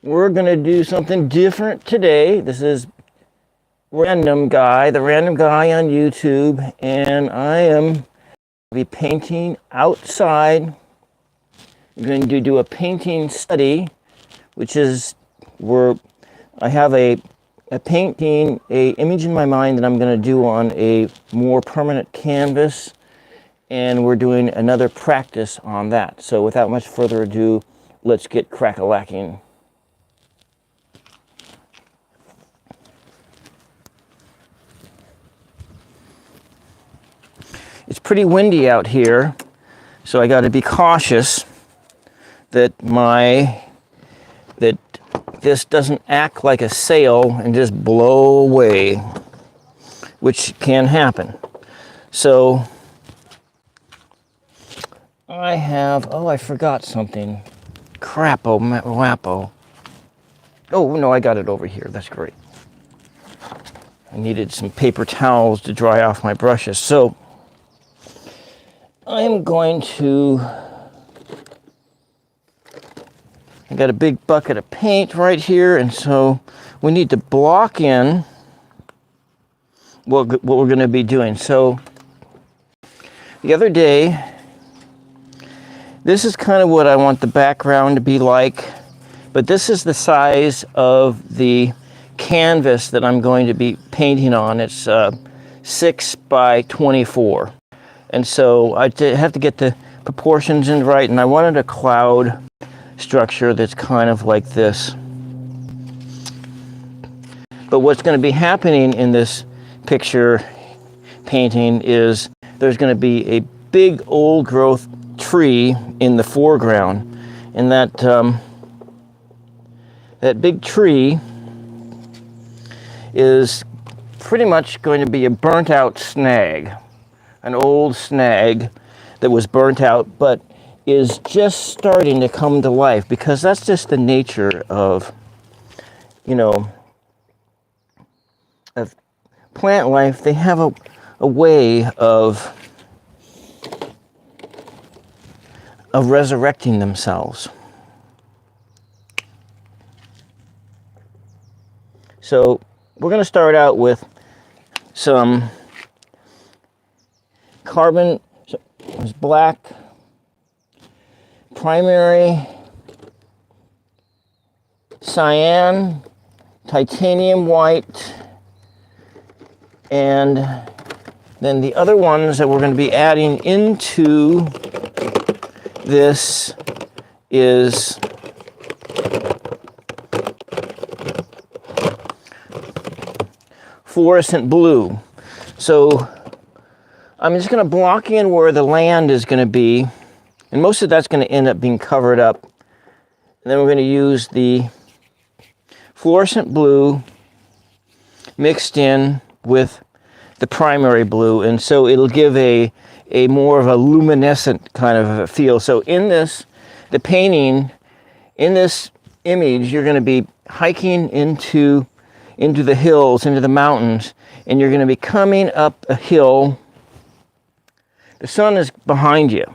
We're going to do something different today. This is the random guy on YouTube, and I am be painting outside. I'm going to do a painting study, which is where I have a painting, a image in my mind that I'm going to do on a more permanent canvas, and we're doing another practice on that. So without much further ado, let's get crack-a-lacking. It's pretty windy out here, so I got to be cautious that this doesn't act like a sail and just blow away, which can happen. So I forgot something. Crap-o-wappo. Oh, no, I got it over here. That's great. I needed some paper towels to dry off my brushes. So I'm going to, I got a big bucket of paint right here, and so we need to block in what we're going to be doing. So the other day, this is kind of what I want the background to be like, but this is the size of the canvas that I'm going to be painting on. It's 6 by 24. And so I have to get the proportions in right, and I wanted a cloud structure that's kind of like this. But what's going to be happening in this picture painting is there's going to be a big old growth tree in the foreground, and that big tree is pretty much going to be a burnt out snag. An old snag that was burnt out, but is just starting to come to life, because that's just the nature of, of plant life. They have a way of resurrecting themselves. So we're going to start out with some carbon, it's black, primary, cyan, titanium white, and then the other ones that we're going to be adding into this is fluorescent blue. So I'm just going to block in where the land is going to be, and most of that's going to end up being covered up. And then we're going to use the fluorescent blue mixed in with the primary blue, and so it'll give a more of a luminescent kind of a feel. So in this, the painting, in this image, you're going to be hiking into the hills, into the mountains, and you're going to be coming up a hill. The sun is behind you,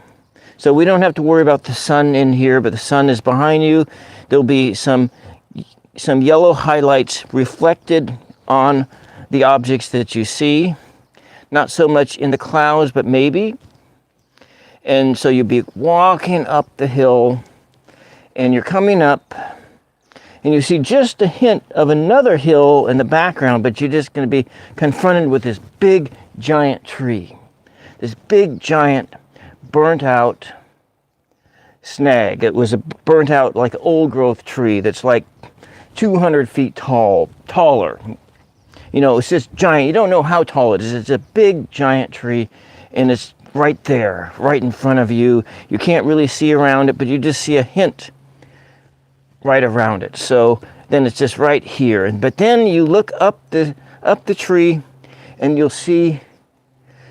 so we don't have to worry about the sun in here, but the sun is behind you. There'll be some yellow highlights reflected on the objects that you see. Not so much in the clouds, but maybe. And so you'll be walking up the hill, and you're coming up, and you see just a hint of another hill in the background, but you're just going to be confronted with this big, giant tree. This big, giant, burnt out snag. It was a burnt out, like old growth tree that's like 200 feet taller. It's just giant. You don't know how tall it is. It's a big, giant tree, and it's right there, right in front of you. You can't really see around it, but you just see a hint right around it. So then it's just right here. But then you look up the tree, and you'll see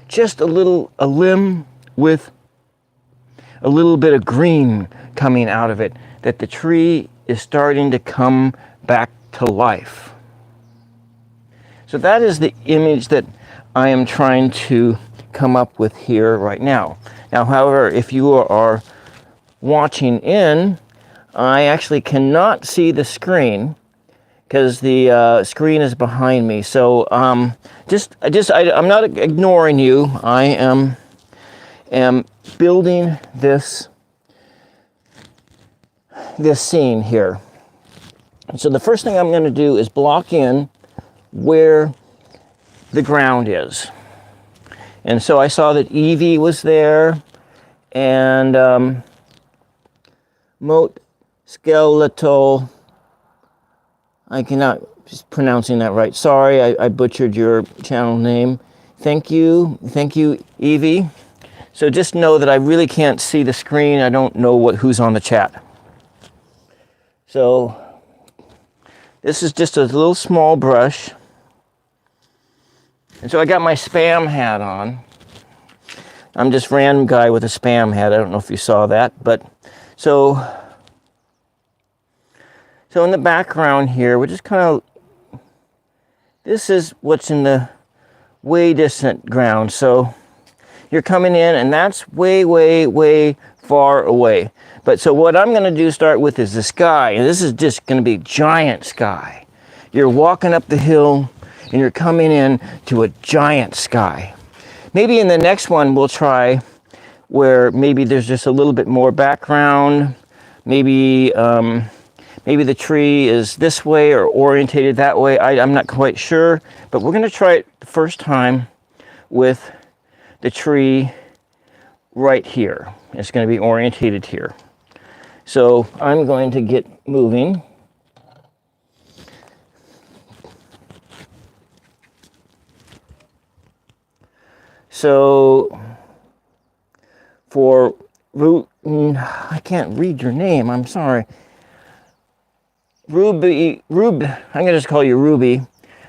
just a limb with a little bit of green coming out of it, that the tree is starting to come back to life. So that is the image that I am trying to come up with here right now. Now, however, if you are watching in, I actually cannot see the screen because the screen is behind me. So I'm not ignoring you. I am building this scene here. So the first thing I'm going to do is block in where the ground is. And so I saw that Evie was there, and Moat Skeletal. I cannot be pronouncing that right. Sorry, I butchered your channel name. Thank you, Evie. So just know that I really can't see the screen. I don't know who's on the chat. So this is just a little small brush. And so I got my spam hat on. I'm just random guy with a spam hat. I don't know if you saw that, but so in the background here, we're just kind of, this is what's in the way distant ground. So you're coming in and that's way, way, way far away. But so what I'm going to do start with is the sky. And this is just going to be giant sky. You're walking up the hill and you're coming in to a giant sky. Maybe in the next one we'll try where maybe there's just a little bit more background. Maybe the tree is this way or orientated that way. I'm not quite sure, but we're going to try it the first time with the tree right here. It's going to be orientated here. So I'm going to get moving. So for I can't read your name, I'm sorry. I'm going to just call you Ruby.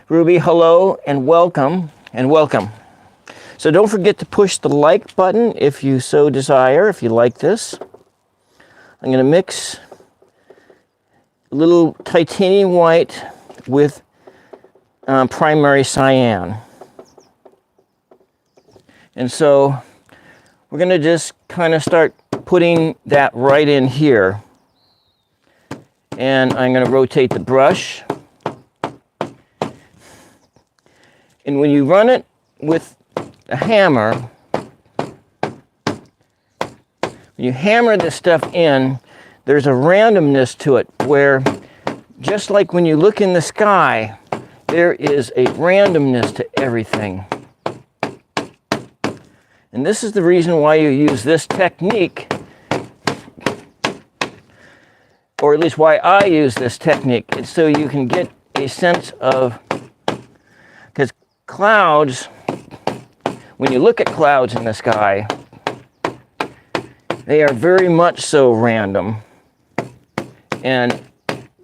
Ruby, hello and welcome, So don't forget to push the like button if you so desire, if you like this. I'm going to mix a little titanium white with primary cyan. And so we're going to just kind of start putting that right in here. And I'm going to rotate the brush. And when you run it with a hammer, when you hammer this stuff in, there's a randomness to it where, just like when you look in the sky, there is a randomness to everything. And this is the reason why you use this technique, or at least why I use this technique. It's so you can get a sense of, because clouds, when you look at clouds in the sky, they are very much so random. And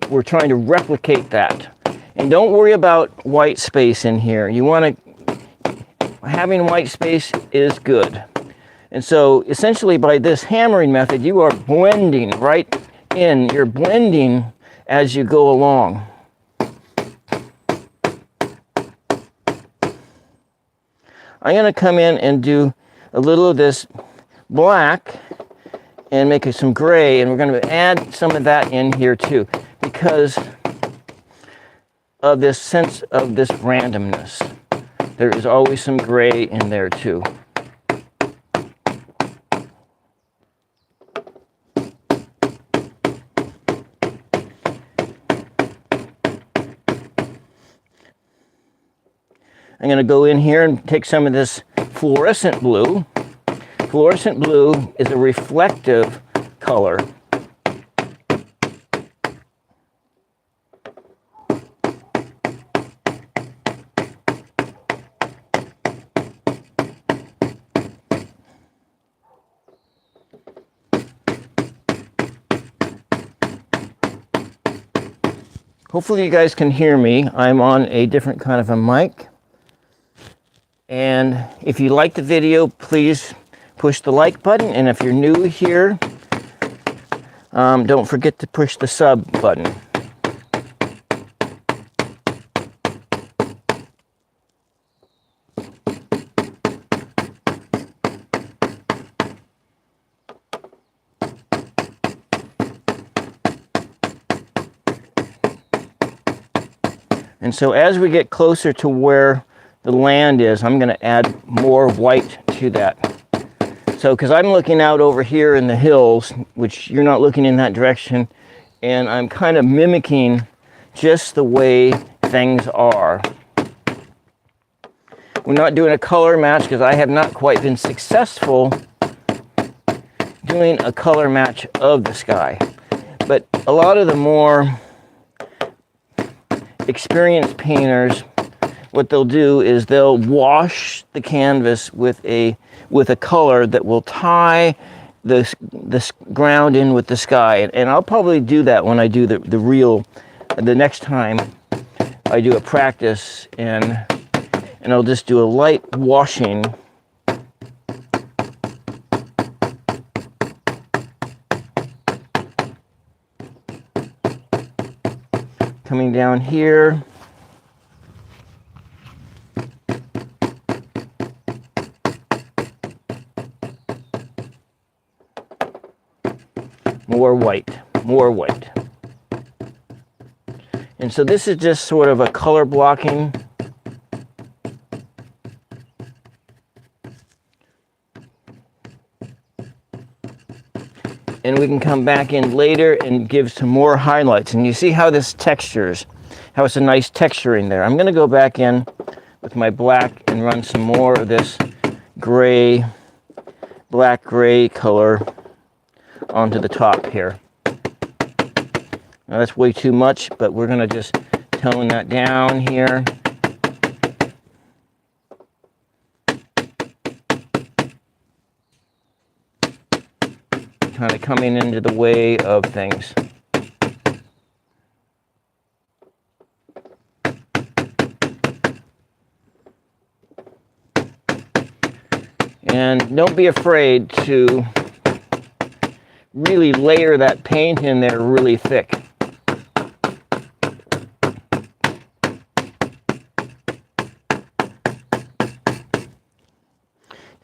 we're trying to replicate that. And don't worry about white space in here. You want to, having white space is good. And so essentially by this hammering method, you are blending right in. You're blending as you go along. I'm going to come in and do a little of this black and make it some gray, and we're going to add some of that in here too because of this sense of this randomness. There is always some gray in there too. I'm going to go in here and take some of this fluorescent blue. Fluorescent blue is a reflective color. Hopefully you guys can hear me. I'm on a different kind of a mic. And if you like the video, please push the like button. And if you're new here, don't forget to push the sub button. And so as we get closer to where the land is, I'm going to add more white to that. So, because I'm looking out over here in the hills, which you're not looking in that direction, and I'm kind of mimicking just the way things are. We're not doing a color match because I have not quite been successful doing a color match of the sky. But a lot of the more experienced painters, what they'll do is they'll wash the canvas with a color that will tie this ground in with the sky. And I'll probably do that when I do the next time I do a practice, and I'll just do a light washing. Coming down here. More white, more white. And so this is just sort of a color blocking. And we can come back in later and give some more highlights. And you see how this textures, how it's a nice texturing there. I'm going to go back in with my black and run some more of this gray, black gray color onto the top here. Now that's way too much, but we're going to just tone that down here. Kind of coming into the way of things. And don't be afraid to really layer that paint in there really thick.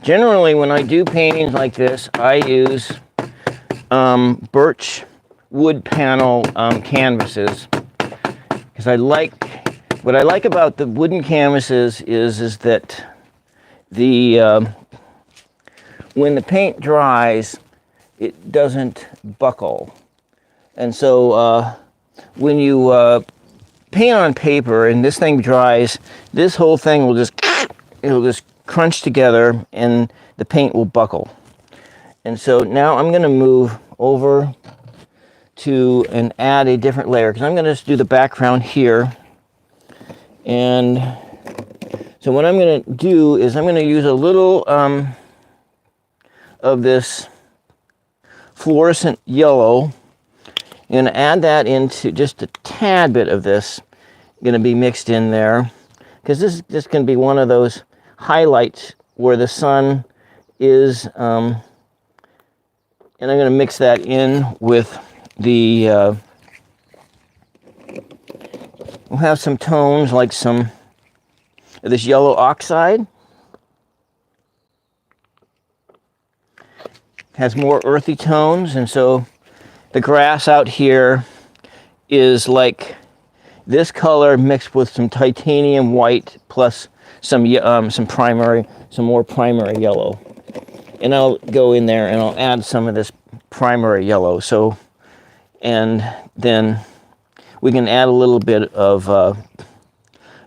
Generally, when I do paintings like this, I use birch wood panel canvases, because what I like about the wooden canvases is that when the paint dries, it doesn't buckle. And so when you paint on paper and this thing dries, this whole thing will just crunch together and the paint will buckle. And so now I'm going to move over to and add a different layer, because I'm going to just do the background here. And so what I'm going to do is I'm going to use a little of this fluorescent yellow. I'm going to add that into just a tad bit of this, going to be mixed in there, because this is just going to be one of those highlights where the sun is, and I'm going to mix that in with the, we'll have some tones like some of this yellow oxide. Has more earthy tones, and so the grass out here is like this color mixed with some titanium white plus some more primary yellow. And I'll go in there and I'll add some of this primary yellow. So, and then we can add a little bit of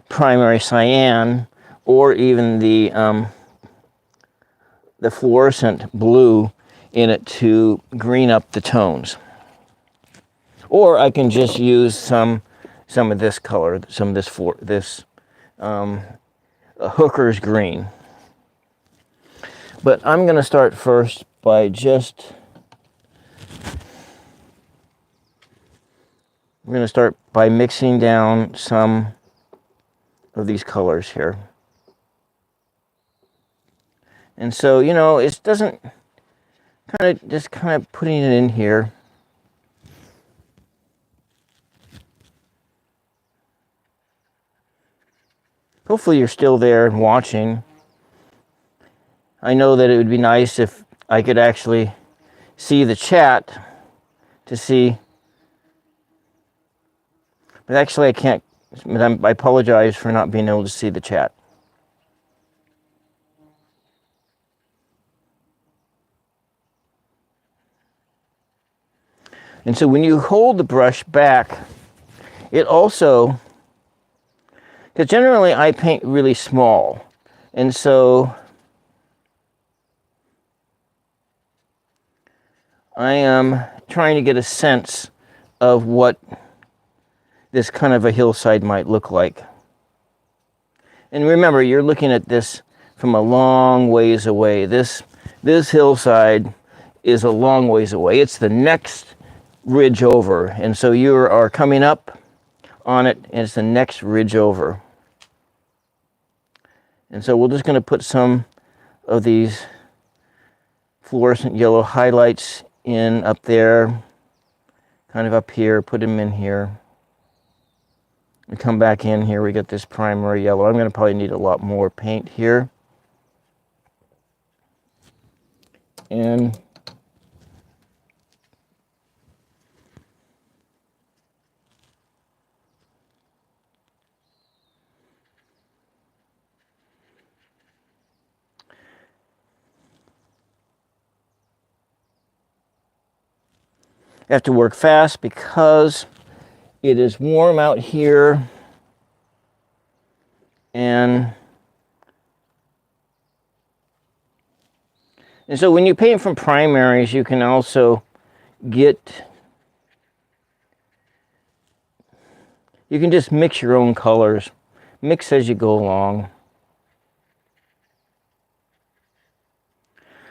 primary cyan, or even the fluorescent blue in it to green up the tones. Or I can just use some of this color, some of this hooker's green. But I'm going to start first by we're going to start by mixing down some of these colors here. And so, you know, it doesn't kind of putting it in here. Hopefully you're still there and watching. I know that it would be nice if I could actually see the chat to see, but actually I can't I apologize for not being able to see the chat. And so when you hold the brush back, it also, because generally I paint really small, and so I am trying to get a sense of what this kind of a hillside might look like. And remember, you're looking at this from a long ways away. This hillside is a long ways away. It's the next ridge over, and so you are coming up on it, and it's the next ridge over. And so we're just going to put some of these fluorescent yellow highlights in up there, kind of up here, put them in here. We come back in here, we get this primary yellow. I'm going to probably need a lot more paint here. And I have to work fast because it is warm out here, and so when you paint from primaries, you can also you can just mix your own colors, mix as you go along.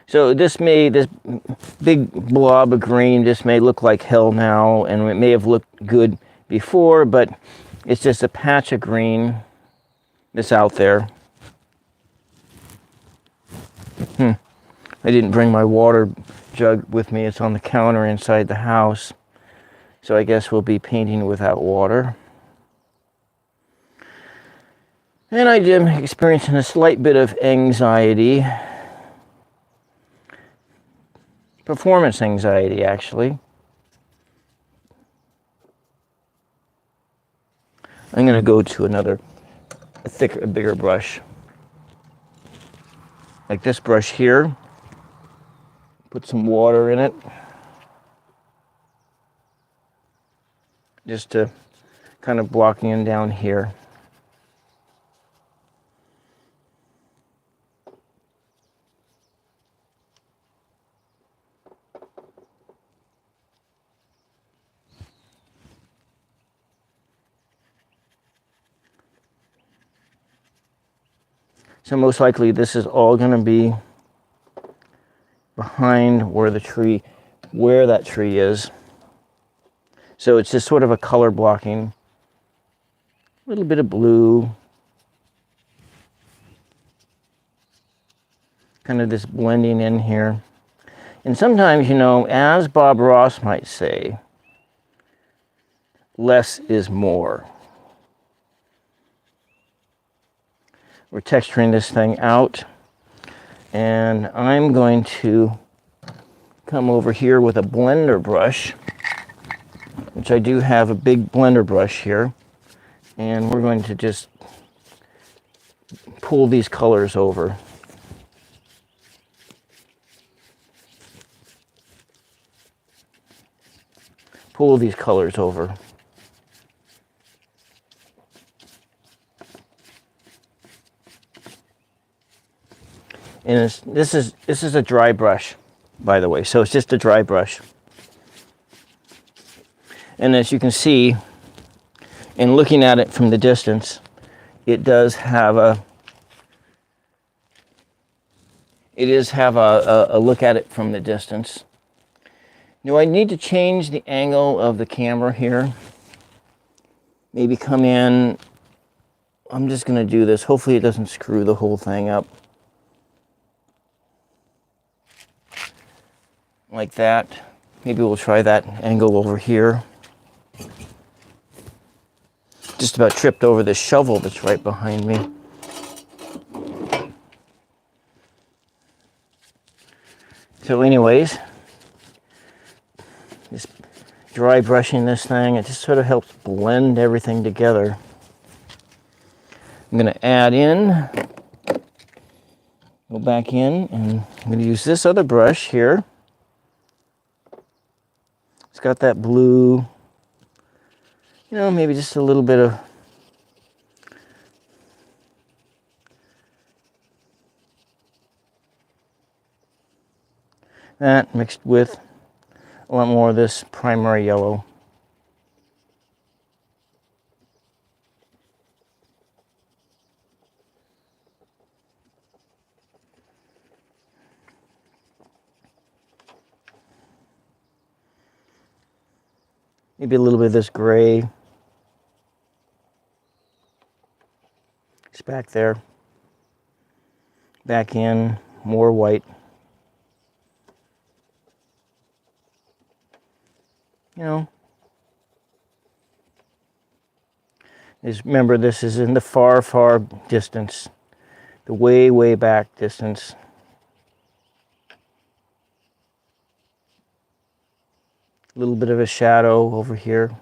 So this big blob of green, this may look like hell now, and it may have looked good before, but it's just a patch of green that's out there. I didn't bring my water jug with me. It's on the counter inside the house. So I guess we'll be painting without water. And I am experiencing a slight bit of anxiety. Performance anxiety, actually. I'm going to go to another thicker, bigger brush. Like this brush here. Put some water in it. Just to kind of blocking in down here. So most likely this is all going to be behind where that tree is. So it's just sort of a color blocking. A little bit of blue. Kind of this blending in here. And sometimes, as Bob Ross might say, less is more. We're texturing this thing out, and I'm going to come over here with a blender brush, which I do have a big blender brush here, and we're going to just pull these colors over. Pull these colors over. And this is a dry brush, by the way, so it's just a dry brush. And as you can see, in looking at it from the distance, it does have a look at it from the distance. Do I need to change the angle of the camera here? Maybe come in. I'm just going to do this. Hopefully it doesn't screw the whole thing up. Like that. Maybe we'll try that angle over here. Just about tripped over the shovel that's right behind me. So anyways, just dry brushing this thing, it just sort of helps blend everything together. I'm going to add in, go back in, and I'm going to use this other brush here. It's got that blue, maybe just a little bit of that mixed with a lot more of this primary yellow. Maybe a little bit of this gray. It's back there. Back in, more white. Just remember, this is in the far, far distance. The way, way back distance. A little bit of a shadow over here.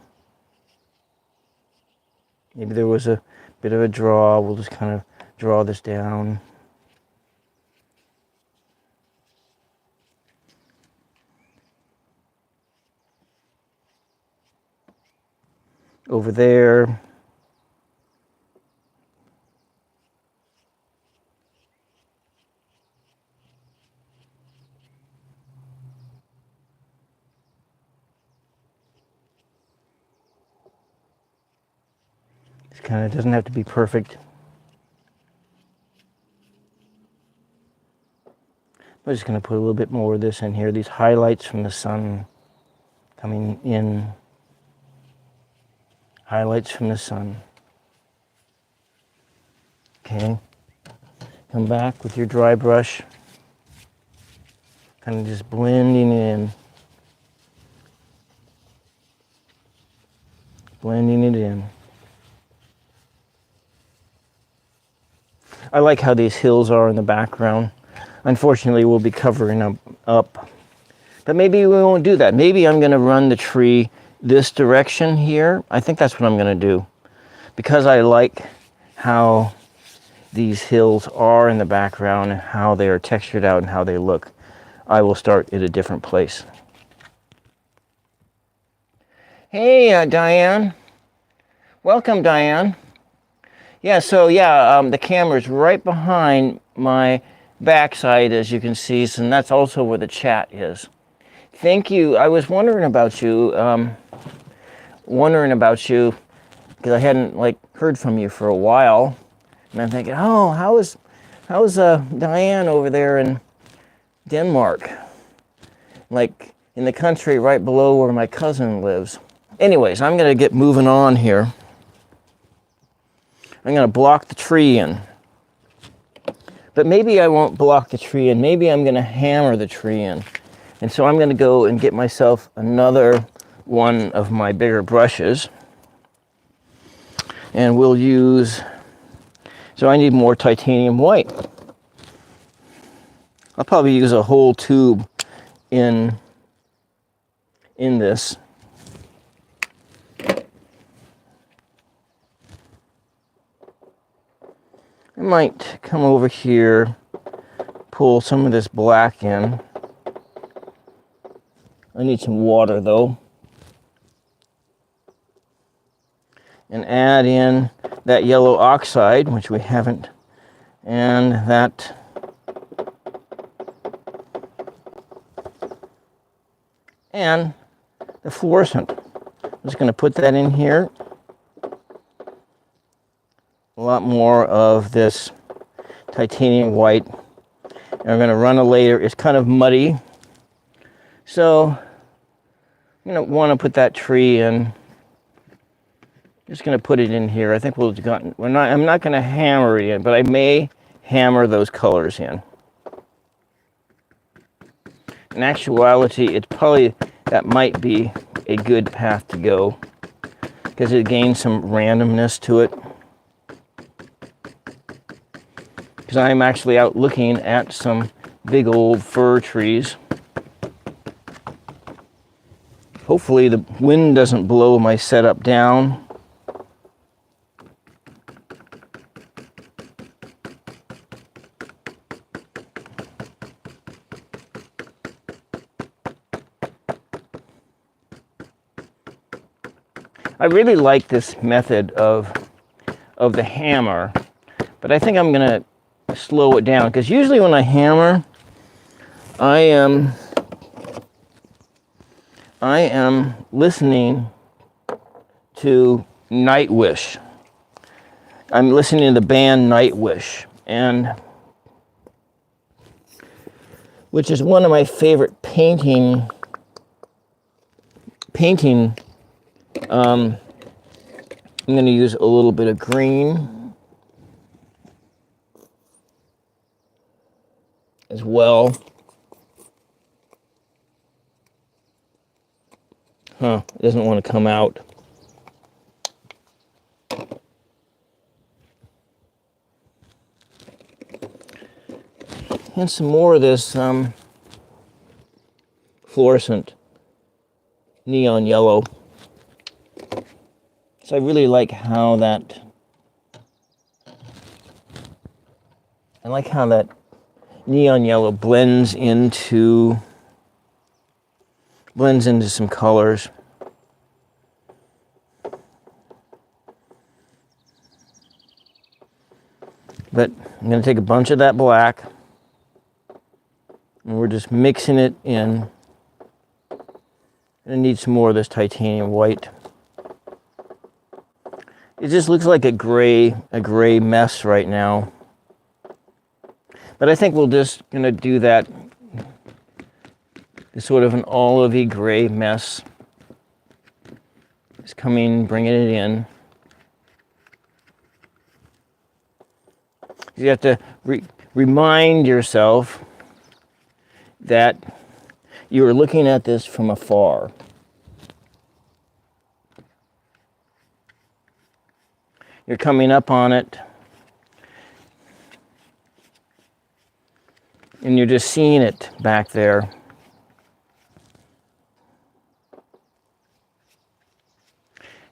Maybe there was a bit of a draw. We'll just kind of draw this down. Over there. This kind of doesn't have to be perfect. I'm just going to put a little bit more of this in here. These highlights from the sun coming in. Highlights from the sun. Okay. Come back with your dry brush. Kind of just blending it in. Blending it in. I like how these hills are in the background. Unfortunately, we'll be covering them up. But maybe we won't do that. Maybe I'm going to run the tree this direction here. I think that's what I'm going to do. Because I like how these hills are in the background and how they are textured out and how they look, I will start at a different place. Hey, Diane. Welcome, Diane. The camera's right behind my backside, as you can see, and that's also where the chat is. Thank you. I was wondering about you, because I hadn't heard from you for a while, and I'm thinking, oh, how's Diane over there in Denmark, in the country right below where my cousin lives. Anyways, I'm gonna get moving on here. I'm gonna block the tree in. But maybe I won't block the tree in. Maybe I'm gonna hammer the tree in. And so I'm gonna go and get myself another one of my bigger brushes. And we'll use, so I need more titanium white. I'll probably use a whole tube in this. I might come over here, pull some of this black in. I need some water though. And add in that yellow oxide, which we haven't, and that and the fluorescent. I'm just going to put that in here. A lot more of this titanium white. And I'm going to run a layer. It's kind of muddy. So I'm going to want to put that tree in. Just going to put it in here. I think I'm not going to hammer it in, but I may hammer those colors in. In actuality, that might be a good path to go because it gains some randomness to it. Because I'm actually out looking at some big old fir trees. Hopefully the wind doesn't blow my setup down. I really like this method of the hammer, but I think I'm going to slow it down, because usually when I hammer, I am listening to Nightwish. I'm listening to the band Nightwish, and which is one of my favorite painting. I'm going to use a little bit of green as well. It doesn't want to come out. And some more of this fluorescent neon yellow. So I really like how that neon yellow blends into some colors. But I'm going to take a bunch of that black, and we're just mixing it in. And I need some more of this titanium white. It just looks like a gray mess right now. But I think we're just going to do that. It's sort of an olivey gray mess. Just bringing it in. You have to remind yourself that you are looking at this from afar. You're coming up on it, and you're just seeing it back there.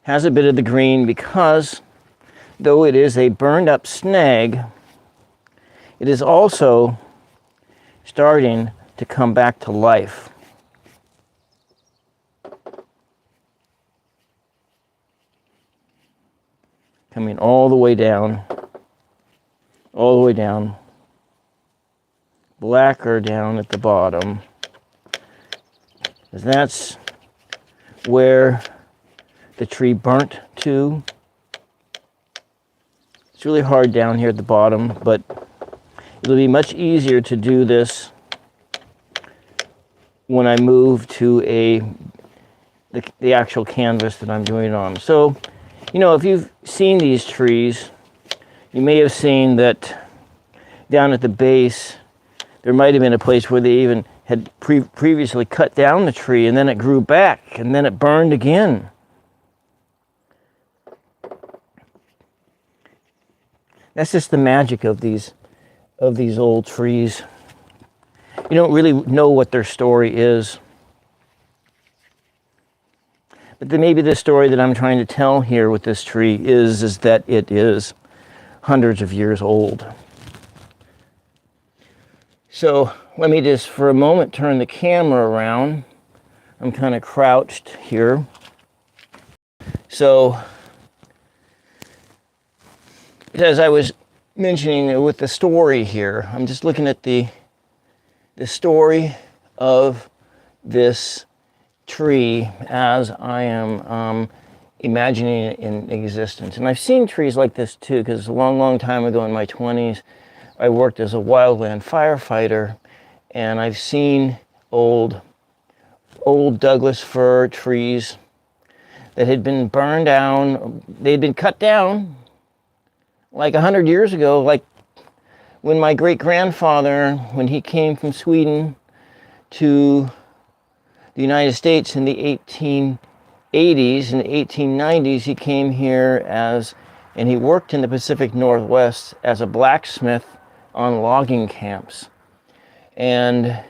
Has a bit of the green because, though it is a burned up snag, it is also starting to come back to life. Coming all the way down, blacker down at the bottom. That's where the tree burnt to. It's really hard down here at the bottom, but it'll be much easier to do this when I move to the actual canvas that I'm doing it on. So, you know, if you've seen these trees, you may have seen that down at the base, there might have been a place where they even had previously cut down the tree, and then it grew back, and then it burned again. That's just the magic of these old trees. You don't really know what their story is. But then maybe the story that I'm trying to tell here with this tree is that it is hundreds of years old. So let me just for a moment turn the camera around. I'm kind of crouched here. So as I was mentioning with the story here, I'm just looking at the story of this tree as I am imagining it in existence. And I've seen trees like this too, because a long time ago in my 20s, I worked as a wildland firefighter, and I've seen old Douglas fir trees that had been burned down. They'd been cut down like 100 years ago, like when my great-grandfather, when he came from Sweden to the United States in the 1880s and 1890s, he came here and he worked in the Pacific Northwest as a blacksmith on logging camps. And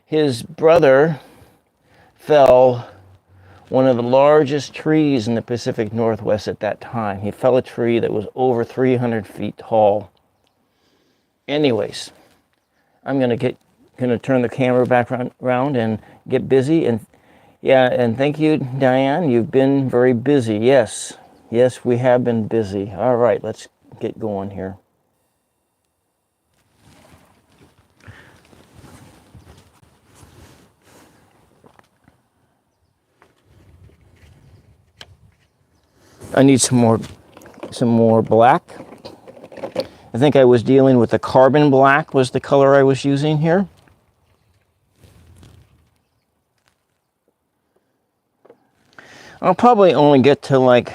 his brother fell one of the largest trees in the Pacific Northwest at that time. He fell a tree that was over 300 feet tall. Anyways, I'm going to turn the camera back around and get busy. And Yeah, and thank you, Diane. You've been very busy. Yes, yes, we have been busy. All right, let's get going here. I need some more black. I think I was dealing with the carbon black was the color I was using here. I'll probably only get to like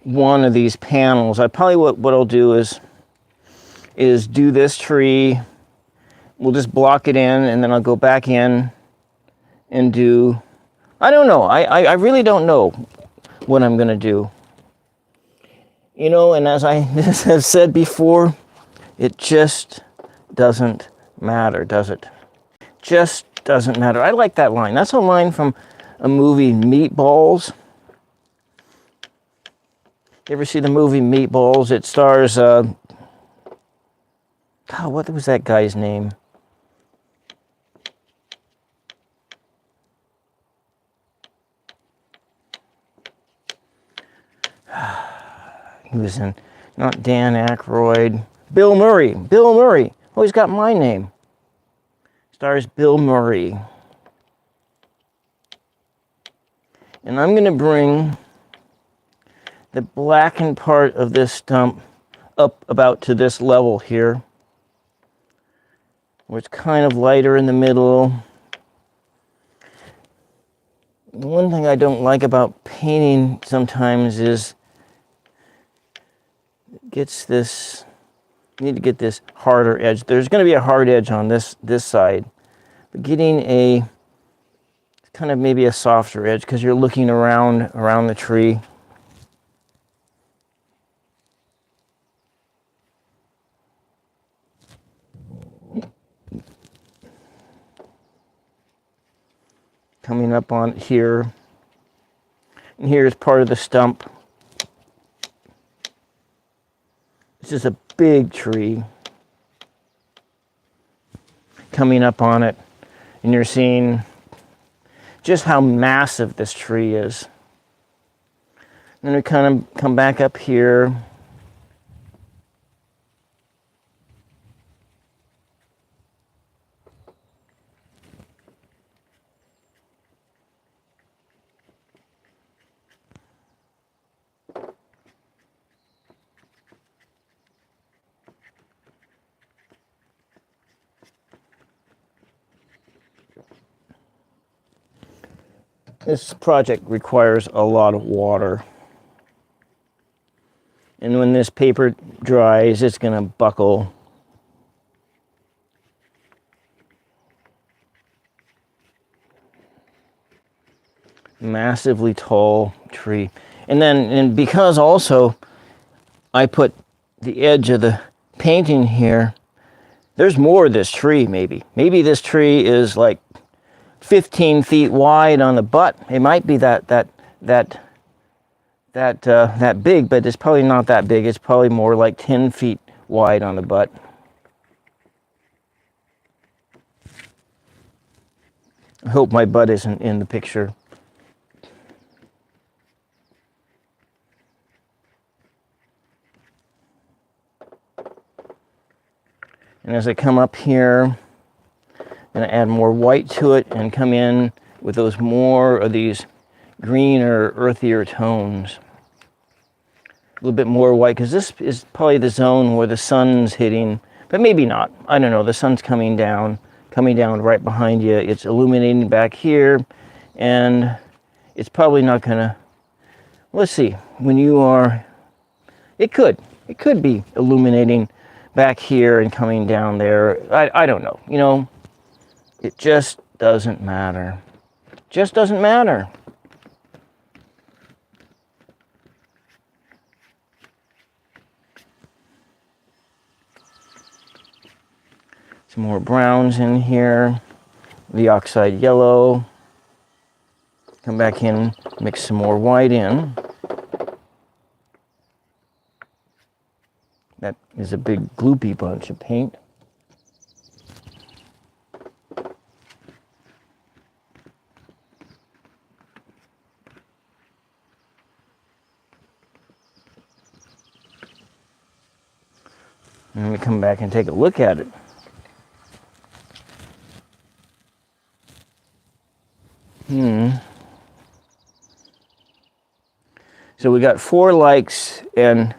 one of these panels. I probably what I'll do is do this tree. We'll just block it in, and then I'll go back in and do. I don't know. I really don't know what I'm gonna do. You know, and as I have said before, it just doesn't matter, does it? Just doesn't matter. I like that line. That's a line from a movie, Meatballs. You ever see the movie Meatballs? It stars, God, what was that guy's name? He was in, not Dan Aykroyd, Bill Murray. Bill Murray. Oh, he's got my name. Stars Bill Murray. And I'm going to bring the blackened part of this stump up about to this level here, where it's kind of lighter in the middle. One thing I don't like about painting sometimes is gets this, you need to get this harder edge. There's going to be a hard edge on this side, but getting a kind of maybe a softer edge because you're looking around the tree. Coming up on here, and here's part of the stump. This is a big tree coming up on it, and you're seeing just how massive this tree is. Then we kind of come back up here. This project requires a lot of water. And when this paper dries, it's going to buckle. Massively tall tree. And because also I put the edge of the painting here, there's more of this tree maybe. Maybe this tree is like 15 feet wide on the butt. It might be that big, but it's probably not that big. It's probably more like 10 feet wide on the butt. I hope my butt isn't in the picture. And as I come up here, I'm going to add more white to it and come in with those more of these greener, earthier tones. A little bit more white, because this is probably the zone where the sun's hitting, but maybe not. I don't know. The sun's coming down right behind you. It's illuminating back here, and it's probably not going to, let's see, when you are, it could be illuminating back here and coming down there. I don't know. You know, it just doesn't matter. Just doesn't matter. Some more browns in here. The oxide yellow. Come back in, mix some more white in. That is a big gloopy bunch of paint. And let me come back and take a look at it. So we got 4 likes and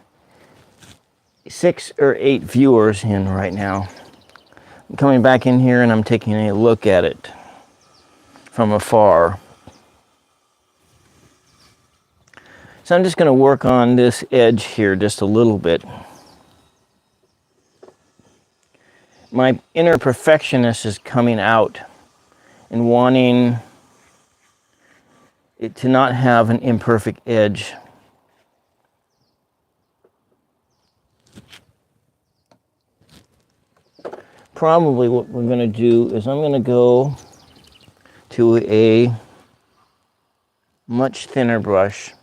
6 or 8 viewers in right now. I'm coming back in here and I'm taking a look at it from afar. So I'm just going to work on this edge here just a little bit. My inner perfectionist is coming out and wanting it to not have an imperfect edge. Probably what we're going to do is I'm going to go to a much thinner brush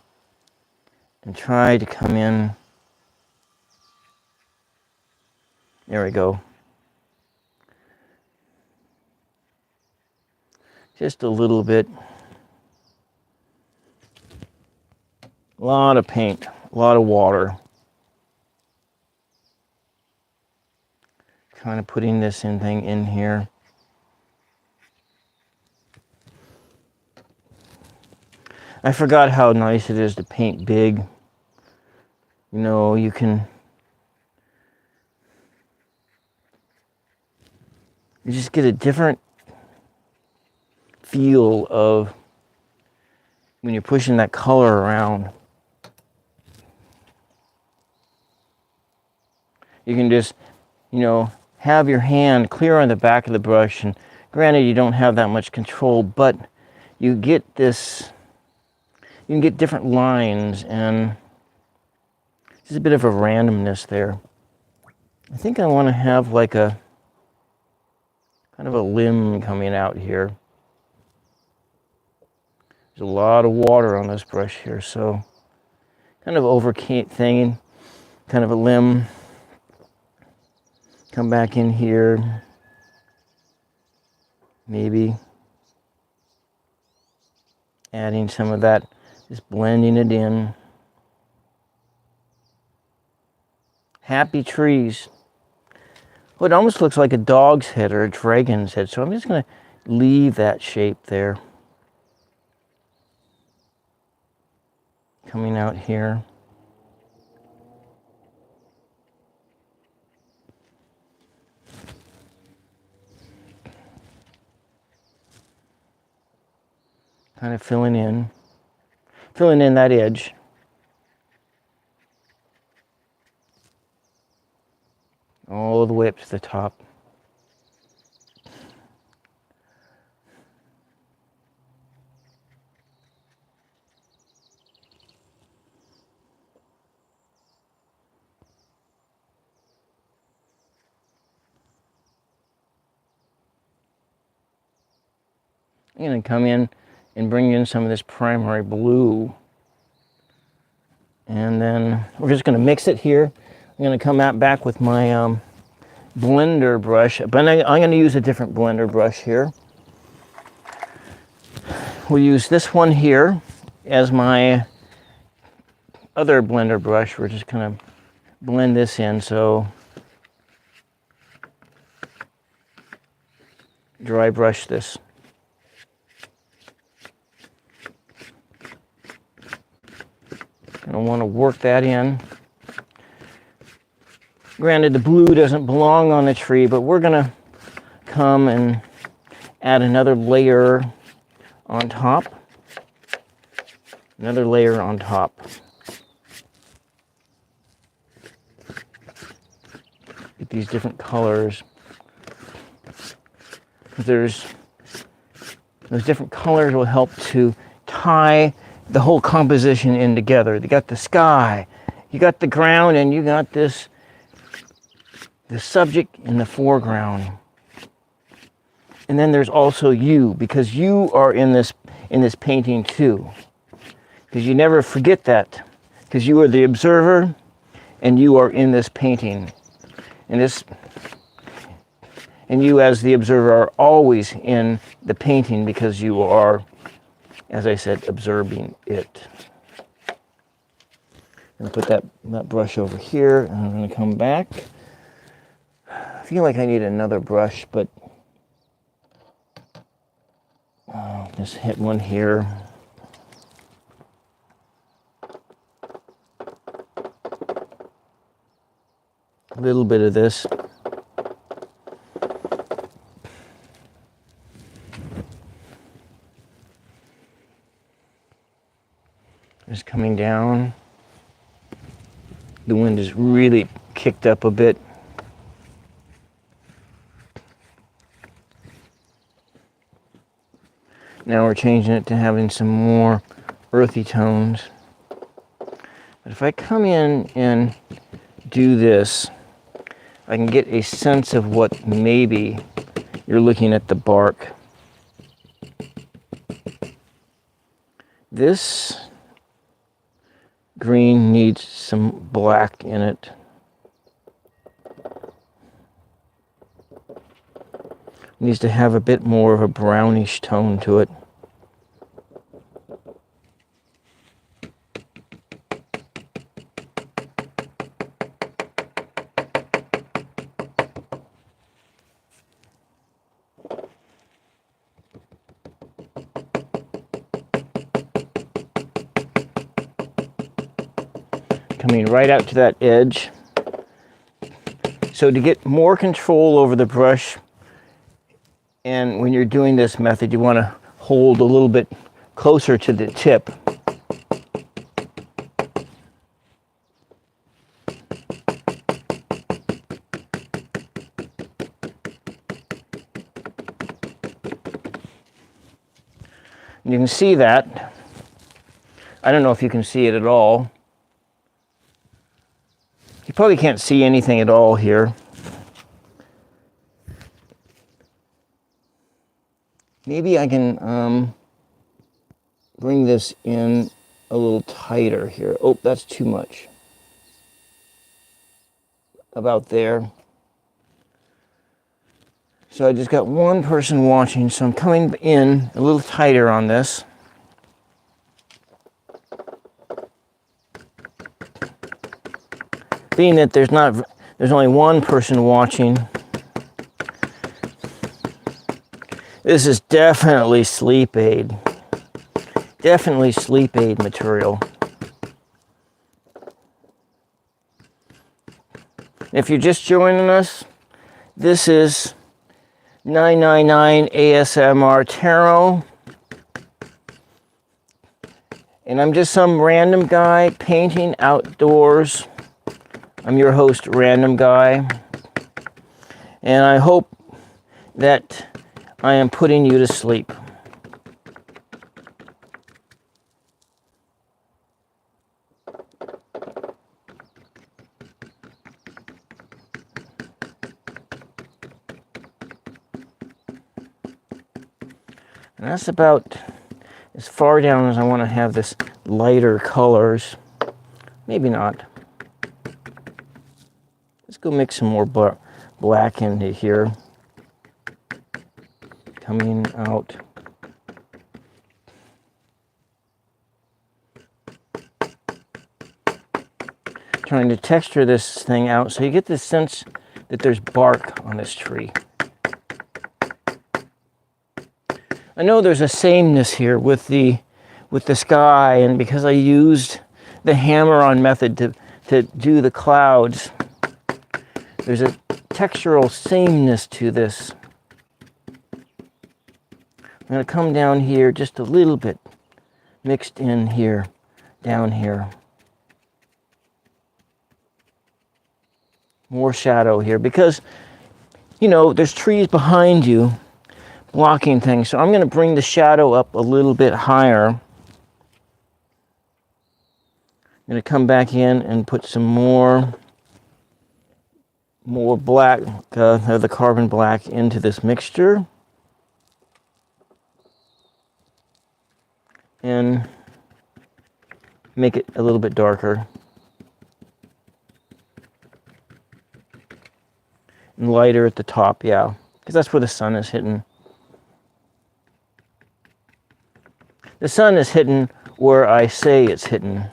and try to come in. There we go. Just a little bit. A lot of paint, a lot of water. Kind of putting this thing in here. I forgot how nice it is to paint big. You know, you just get a different feel of when you're pushing that color around. You can just, you know, have your hand clear on the back of the brush, and granted you don't have that much control, but you get this, you can get different lines, and there's a bit of a randomness there. I think I want to have like a kind of a limb coming out here. There's a lot of water on this brush here, so kind of overthinging, kind of a limb. Come back in here, maybe adding some of that, just blending it in. Happy trees. Well, it almost looks like a dog's head or a dragon's head, so I'm just going to leave that shape there. Coming out here. Kind of filling in that edge. All the way up to the top. I'm going to come in and bring in some of this primary blue. And then we're just going to mix it here. I'm going to come back with my blender brush, but I'm going to use a different blender brush here. We'll use this one here as my other blender brush. We're just going to blend this in, so dry brush this. I want to work that in. Granted, the blue doesn't belong on the tree, but we're going to come and add another layer on top. Another layer on top. Get these different colors. Those different colors will help to tie the whole composition in together. You got the sky, you got the ground, and you got the subject in the foreground. And then there's also you, because you are in this painting too. Because you never forget that, because you are the observer and you are in this painting. And you as the observer are always in the painting, because you are, as I said, observing it. I'm going to put that brush over here, and I'm going to come back I feel like I need another brush, but just hit one here. A little bit of this. Just coming down. The wind is really kicked up a bit. Now we're changing it to having some more earthy tones. But if I come in and do this, I can get a sense of what maybe you're looking at the bark. This green needs some black in it. Needs to have a bit more of a brownish tone to it. Coming right out to that edge. So to get more control over the brush, and when you're doing this method, you want to hold a little bit closer to the tip. You can see that. I don't know if you can see it at all. You probably can't see anything at all here. Maybe I can bring this in a little tighter here. Oh, that's too much. About there. So I just got one person watching, so I'm coming in a little tighter on this. Being that there's only one person watching, this is definitely sleep aid. Definitely sleep aid material. If you're just joining us, this is 999 ASMR Tarot. And I'm just some random guy painting outdoors. I'm your host, Random Guy. And I hope that I am putting you to sleep. And that's about as far down as I want to have this lighter colors. Maybe not. Let's go mix some more black into here. Coming out. Trying to texture this thing out so you get the sense that there's bark on this tree. I know there's a sameness here with the sky, and because I used the hammer-on method to do the clouds, there's a textural sameness to this. I'm going to come down here just a little bit, mixed in here, down here. More shadow here, because, you know, there's trees behind you blocking things. So I'm going to bring the shadow up a little bit higher. I'm going to come back in and put some more black, the carbon black into this mixture. And make it a little bit darker. And lighter at the top, yeah, because that's where the sun is hitting. The sun is hitting where I say it's hitting.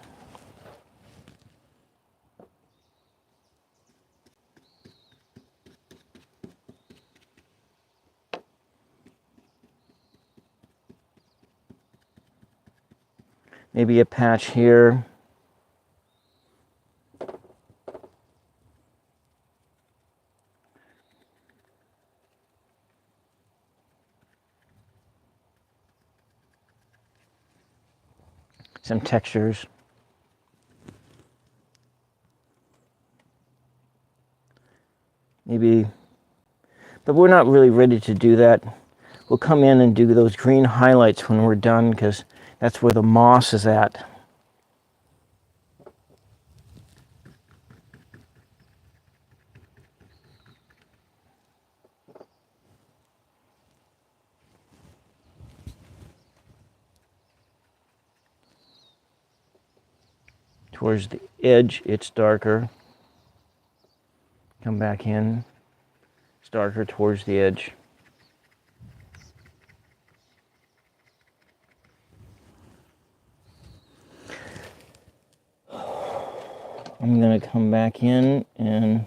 Maybe a patch here. Some textures. Maybe, but we're not really ready to do that. We'll come in and do those green highlights when we're done, because that's where the moss is at. Towards the edge, it's darker. Come back in. It's darker towards the edge. I'm going to come back in and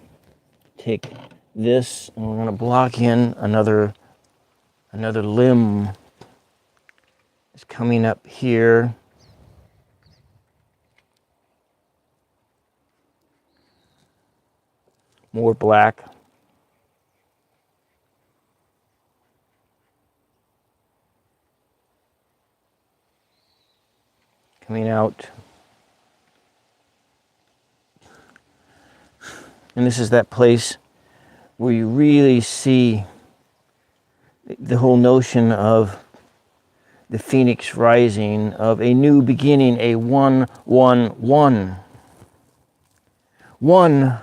take this, and we're going to block in another limb. It's coming up here. More black. Coming out. And this is that place where you really see the whole notion of the phoenix rising, of a new beginning, a 1-1-1. One.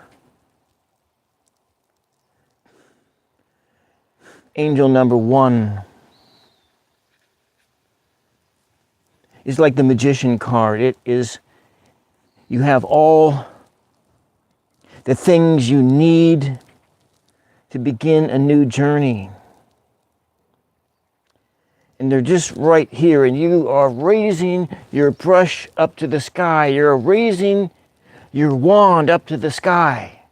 Angel number 1 is like the magician card. It is, you have all the things you need to begin a new journey. And they're just right here, and you are raising your brush up to the sky. You're raising your wand up to the sky,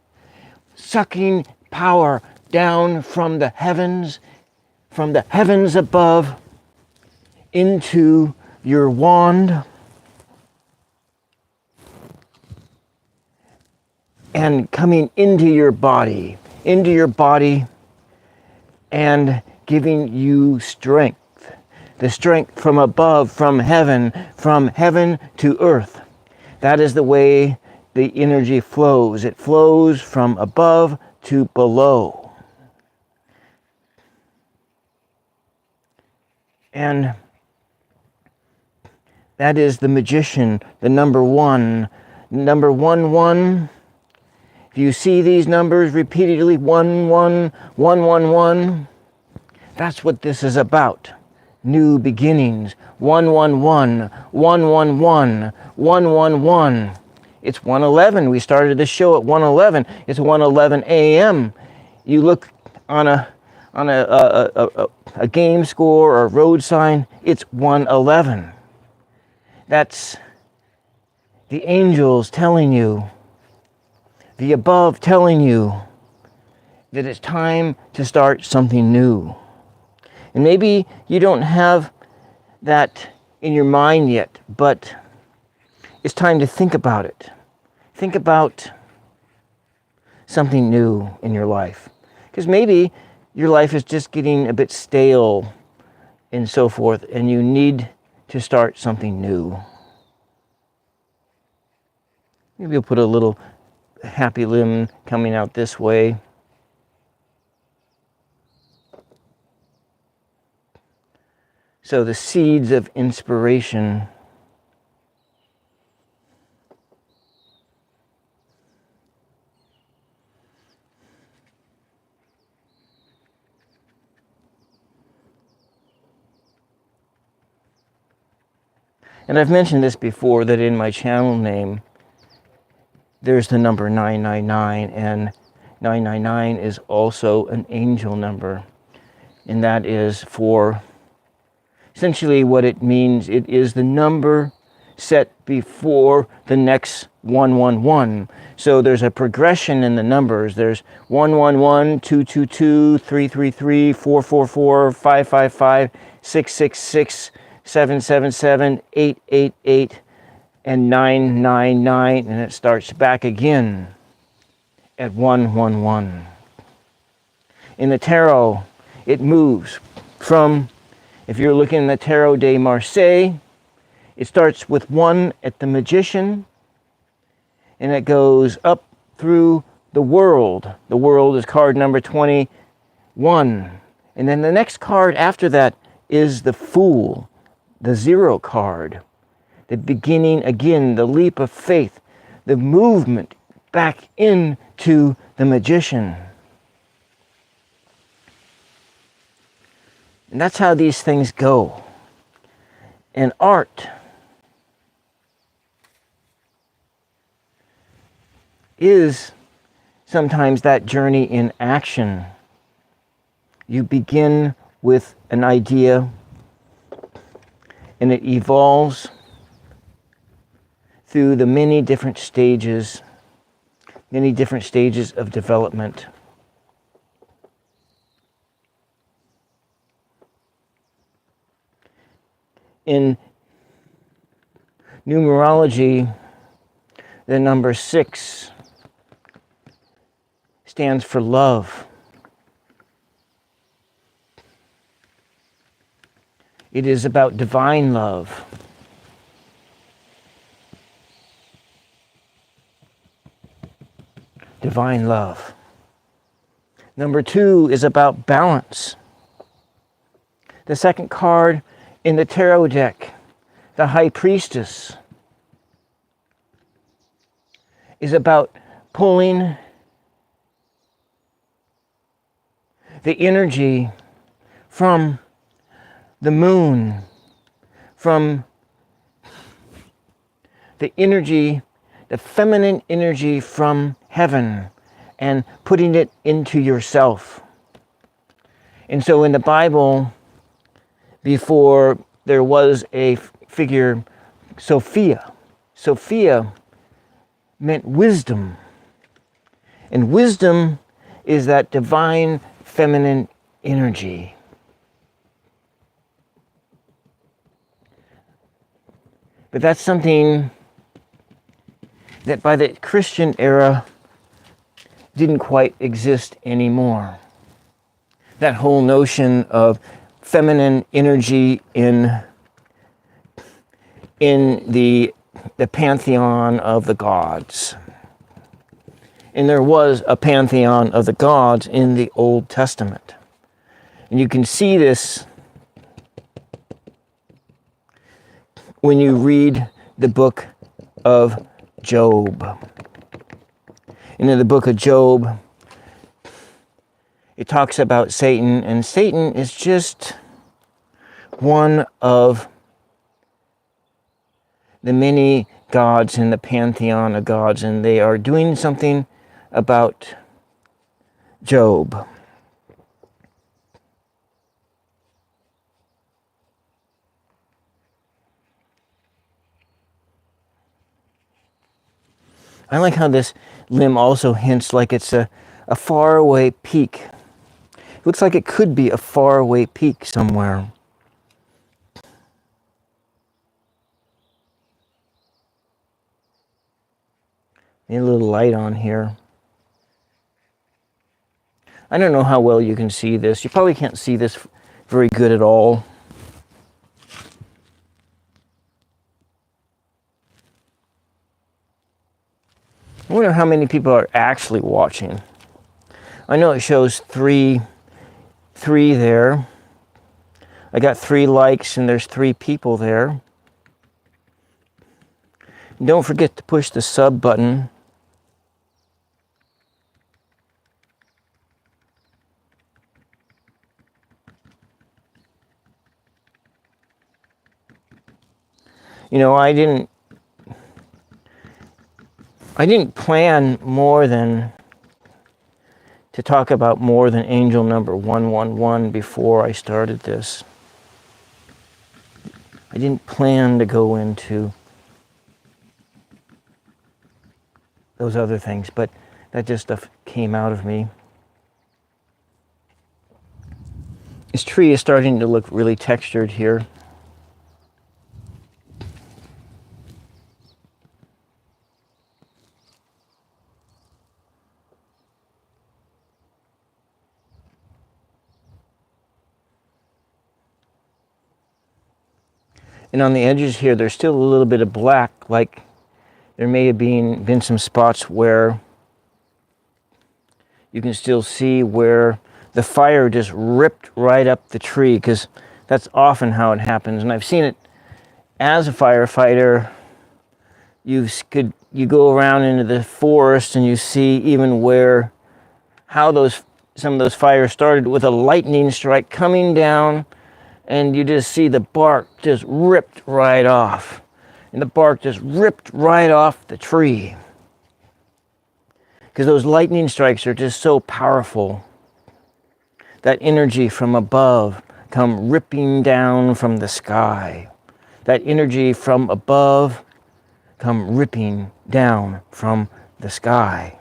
sucking power down from the heavens above, into your wand, and coming into your body, and giving you strength. The strength from above, from heaven to earth. That is the way the energy flows. It flows from above to below. And that is the magician, the number 1. Number 1-1. If you see these numbers repeatedly, 1-1, 1-1-1, that's what this is about. New beginnings. 1-1-1, 1-1-1, 1-1-1. It's 1:11. We started this show at 1:11. It's 1:11 a.m. You look on a game score or a road sign, it's 1:11. That's the angels telling you, the above telling you that it's time to start something new. And maybe you don't have that in your mind yet, but it's time to think about it. Think about something new in your life. Because maybe your life is just getting a bit stale and so forth, and you need to start something new. Maybe you'll put a little happy limb coming out this way. So the seeds of inspiration. And I've mentioned this before, that in my channel name, there's the number 999, and 999 is also an angel number. And that is for, essentially what it means, it is the number set before the next 111. So there's a progression in the numbers. There's 111, 222, 333, 444, 555, 666, 777, 888, and 999, and it starts back again at 111. In the tarot, it moves from, if you're looking at the Tarot de Marseille, it starts with 1 at the Magician, and it goes up through the World. The World is card number 21. And then the next card after that is the Fool, the 0 card. The beginning again, the leap of faith, the movement back into the Magician. And that's how these things go. And art is sometimes that journey in action. You begin with an idea and it evolves through the many different stages of development. In numerology, the number 6 stands for love. It is about divine love. Divine love. Number 2 is about balance. The second card in the tarot deck, the High Priestess, is about pulling the energy from the moon, from the energy, the feminine energy from heaven, and putting it into yourself. And so in the Bible, before there was a figure, Sophia. Sophia meant wisdom. And wisdom is that divine feminine energy. But that's something that by the Christian era didn't quite exist anymore. That whole notion of feminine energy in the pantheon of the gods. And there was a pantheon of the gods in the Old Testament. And you can see this when you read the book of Job. And in the book of Job, it talks about Satan, and Satan is just one of the many gods in the pantheon of gods, and they are doing something about Job. I like how this limb also hints like it's a faraway peak. It looks like it could be a faraway peak somewhere. Need a little light on here. I don't know how well you can see this. You probably can't see this very good at all. I wonder how many people are actually watching. I know it shows three there. I got 3 likes and there's 3 people there. Don't forget to push the sub button. You know, I didn't plan more than to talk about more than angel number 111 before I started this. I didn't plan to go into those other things, but that just stuff came out of me. This tree is starting to look really textured here. And on the edges here, there's still a little bit of black, like there may have been some spots where you can still see where the fire just ripped right up the tree, because that's often how it happens. And I've seen it as a firefighter. You go around into the forest and you see even how some of those fires started with a lightning strike coming down, and you just see the bark just ripped right off. And the bark just ripped right off the tree. Because those lightning strikes are just so powerful. That energy from above come ripping down from the sky. That energy from above come ripping down from the sky.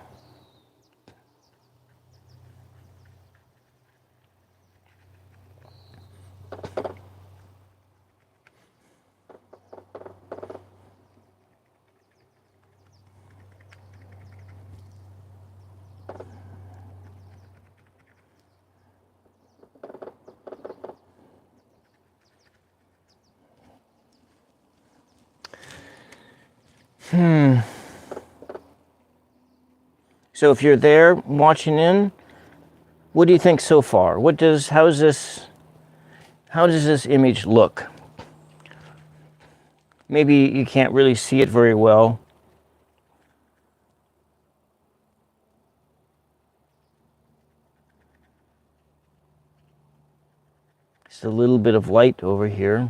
So if you're there watching in, what do you think so far? How does this image look? Maybe you can't really see it very well. Just a little bit of light over here.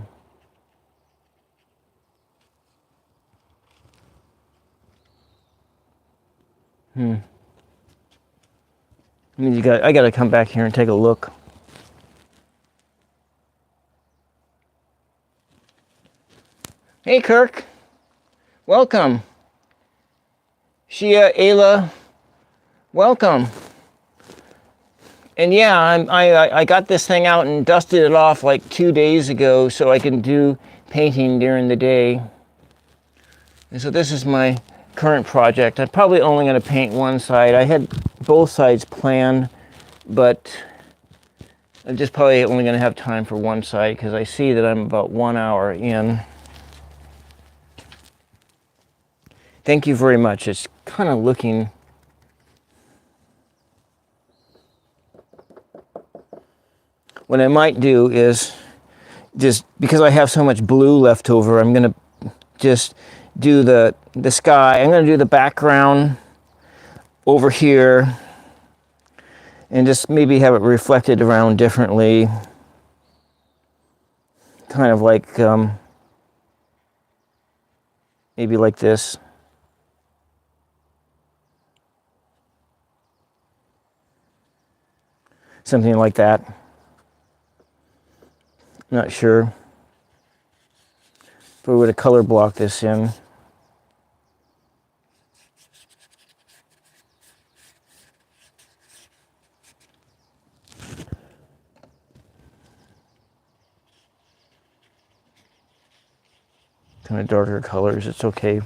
I got to come back here and take a look. Hey, Kirk. Welcome. Shia, Ayla, welcome. And yeah, I got this thing out and dusted it off like 2 days ago so I can do painting during the day. And so this is my current project. I'm probably only going to paint one side. I had both sides planned, but I'm just probably only going to have time for one side because I see that I'm about 1 hour in. Thank you very much. It's kind of looking... What I might do is, just because I have so much blue left over, I'm going to just do the sky. I'm going to do the background over here and just maybe have it reflected around differently. Kind of like, maybe like this. Something like that. Not sure if we were to color block this in. Kind of darker colors, it's okay.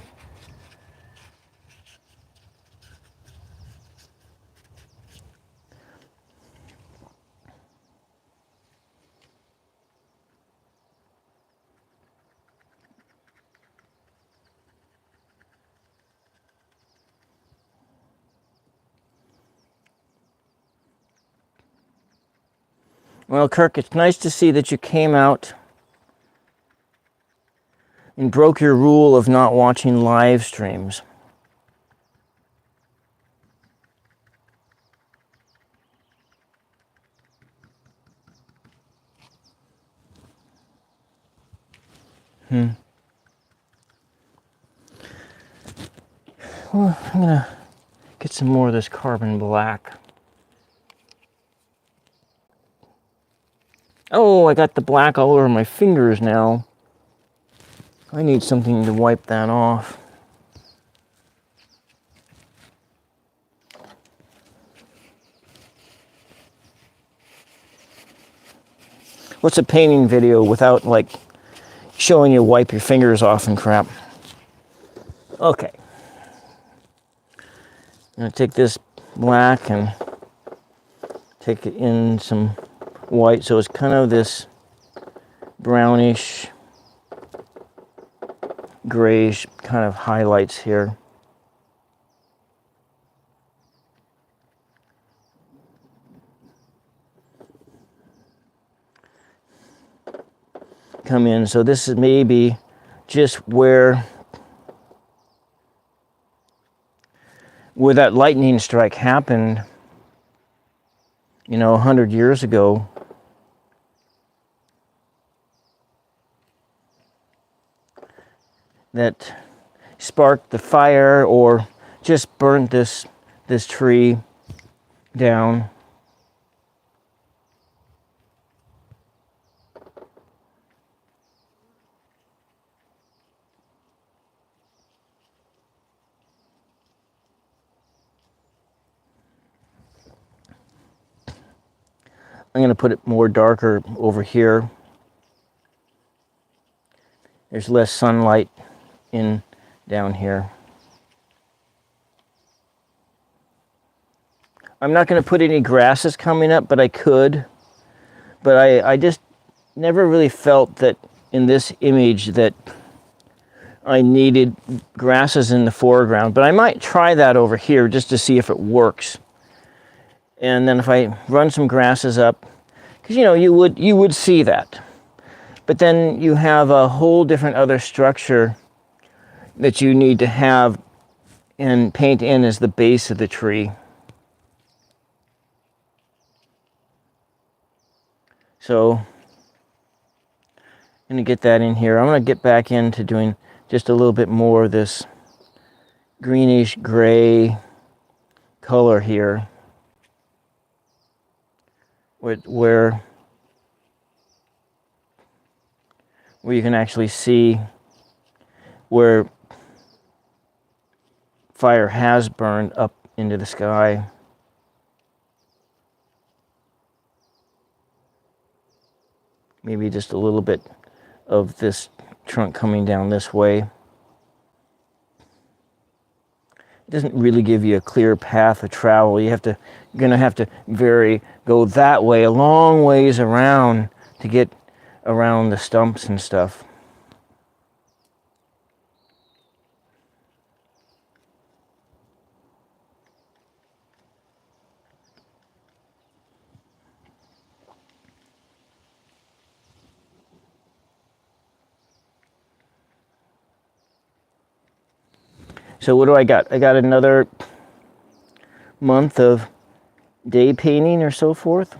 Well, Kirk, it's nice to see that you came out and broke your rule of not watching live streams. Well, I'm gonna get some more of this carbon black. Oh, I got the black all over my fingers now. I need something to wipe that off. What's a painting video without, like, showing you wipe your fingers off and crap? Okay. I'm gonna take this black and take it in some white, so it's kind of this brownish grayish kind of highlights here. Come in. So this is maybe just where that lightning strike happened, you know, 100 years ago. That sparked the fire or just burnt this tree down. I'm going to put it more darker over here. There's less sunlight in down here. I'm not going to put any grasses coming up, but I could. But I just never really felt that in this image that I needed grasses in the foreground. But I might try that over here just to see if it works. And then if I run some grasses up, because you know you would see that. But then you have a whole different other structure that you need to have and paint in as the base of the tree. So I'm going to get that in here. I'm going to get back into doing just a little bit more of this greenish gray color here, where you can actually see where fire has burned up into the sky. Maybe just a little bit of this trunk coming down this way. It doesn't really give you a clear path of travel. You're gonna have to go that way, a long ways around to get around the stumps and stuff. So what do I got? I got another month of day painting or so forth.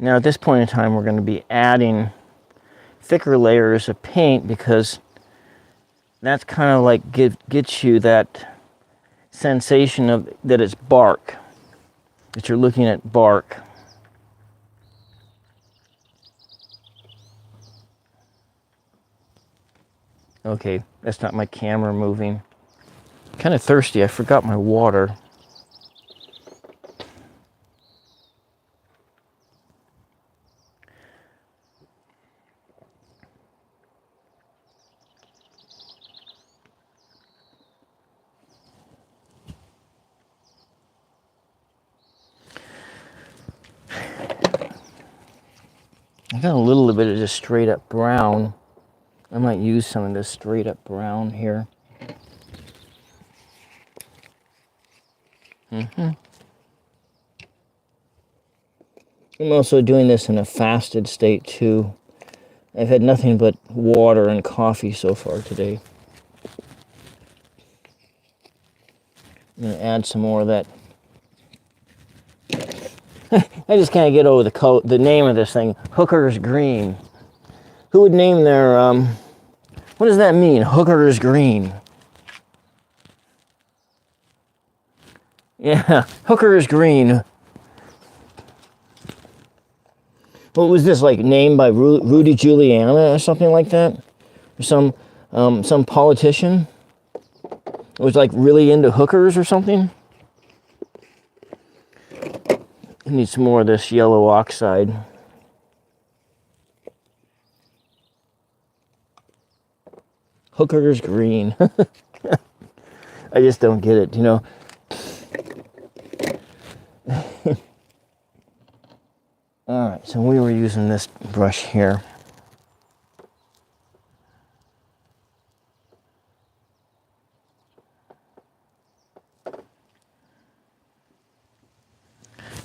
Now at this point in time, we're going to be adding thicker layers of paint because that's kind of like gets you that sensation of that it's bark, that you're looking at bark. Okay, that's not my camera moving. Kind of thirsty. I forgot my water. I got a little bit of just straight up brown. I might use some of this straight up brown here. I'm also doing this in a fasted state too. I've had nothing but water and coffee so far today. I'm going to add some more of that. I just can't get over the name of this thing, Hooker's Green. Who would name their, what does that mean, Hooker's Green? Yeah, Hooker's Green. What was this, like named by Rudy Giuliani or something like that? Or some politician who was like really into hookers or something? I need some more of this yellow oxide. Hooker's Green. I just don't get it, you know. All right, so we were using this brush here.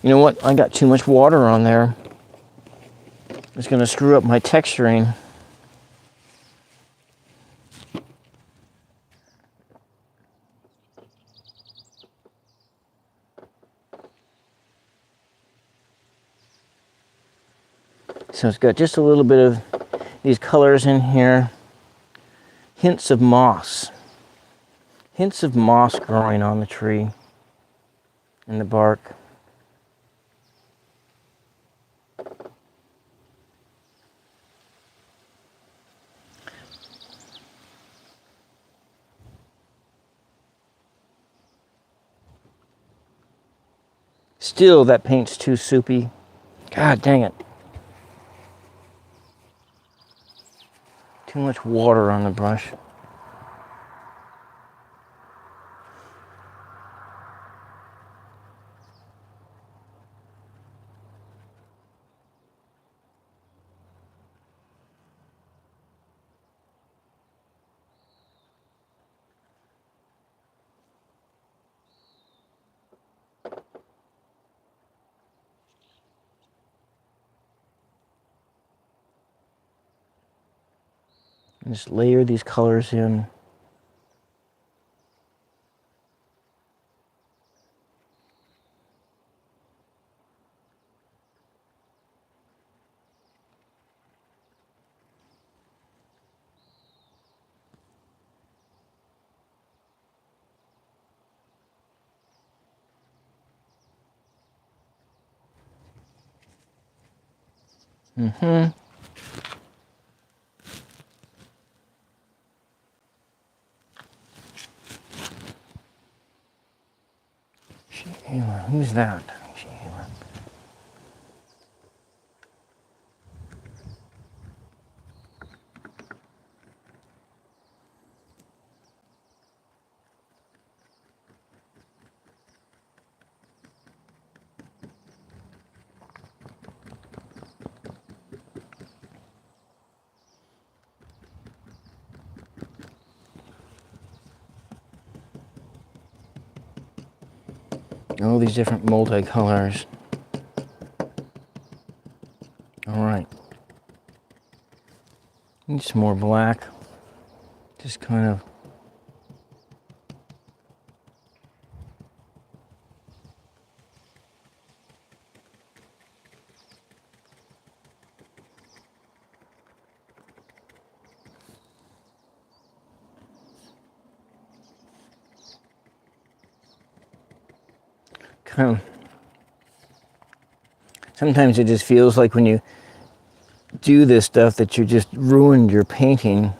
You know what? I got too much water on there. It's going to screw up my texturing. So it's got just a little bit of these colors in here. Hints of moss. Hints of moss growing on the tree and the bark. Still, that paint's too soupy. God dang it. Too much water on the brush. Just layer these colors in. Mm-hmm. Sheila, who's that? Sheila. All these different multicolors. All right. Need some more black. Just kind of. Kind of. Sometimes it just feels like when you do this stuff that you just ruined your painting.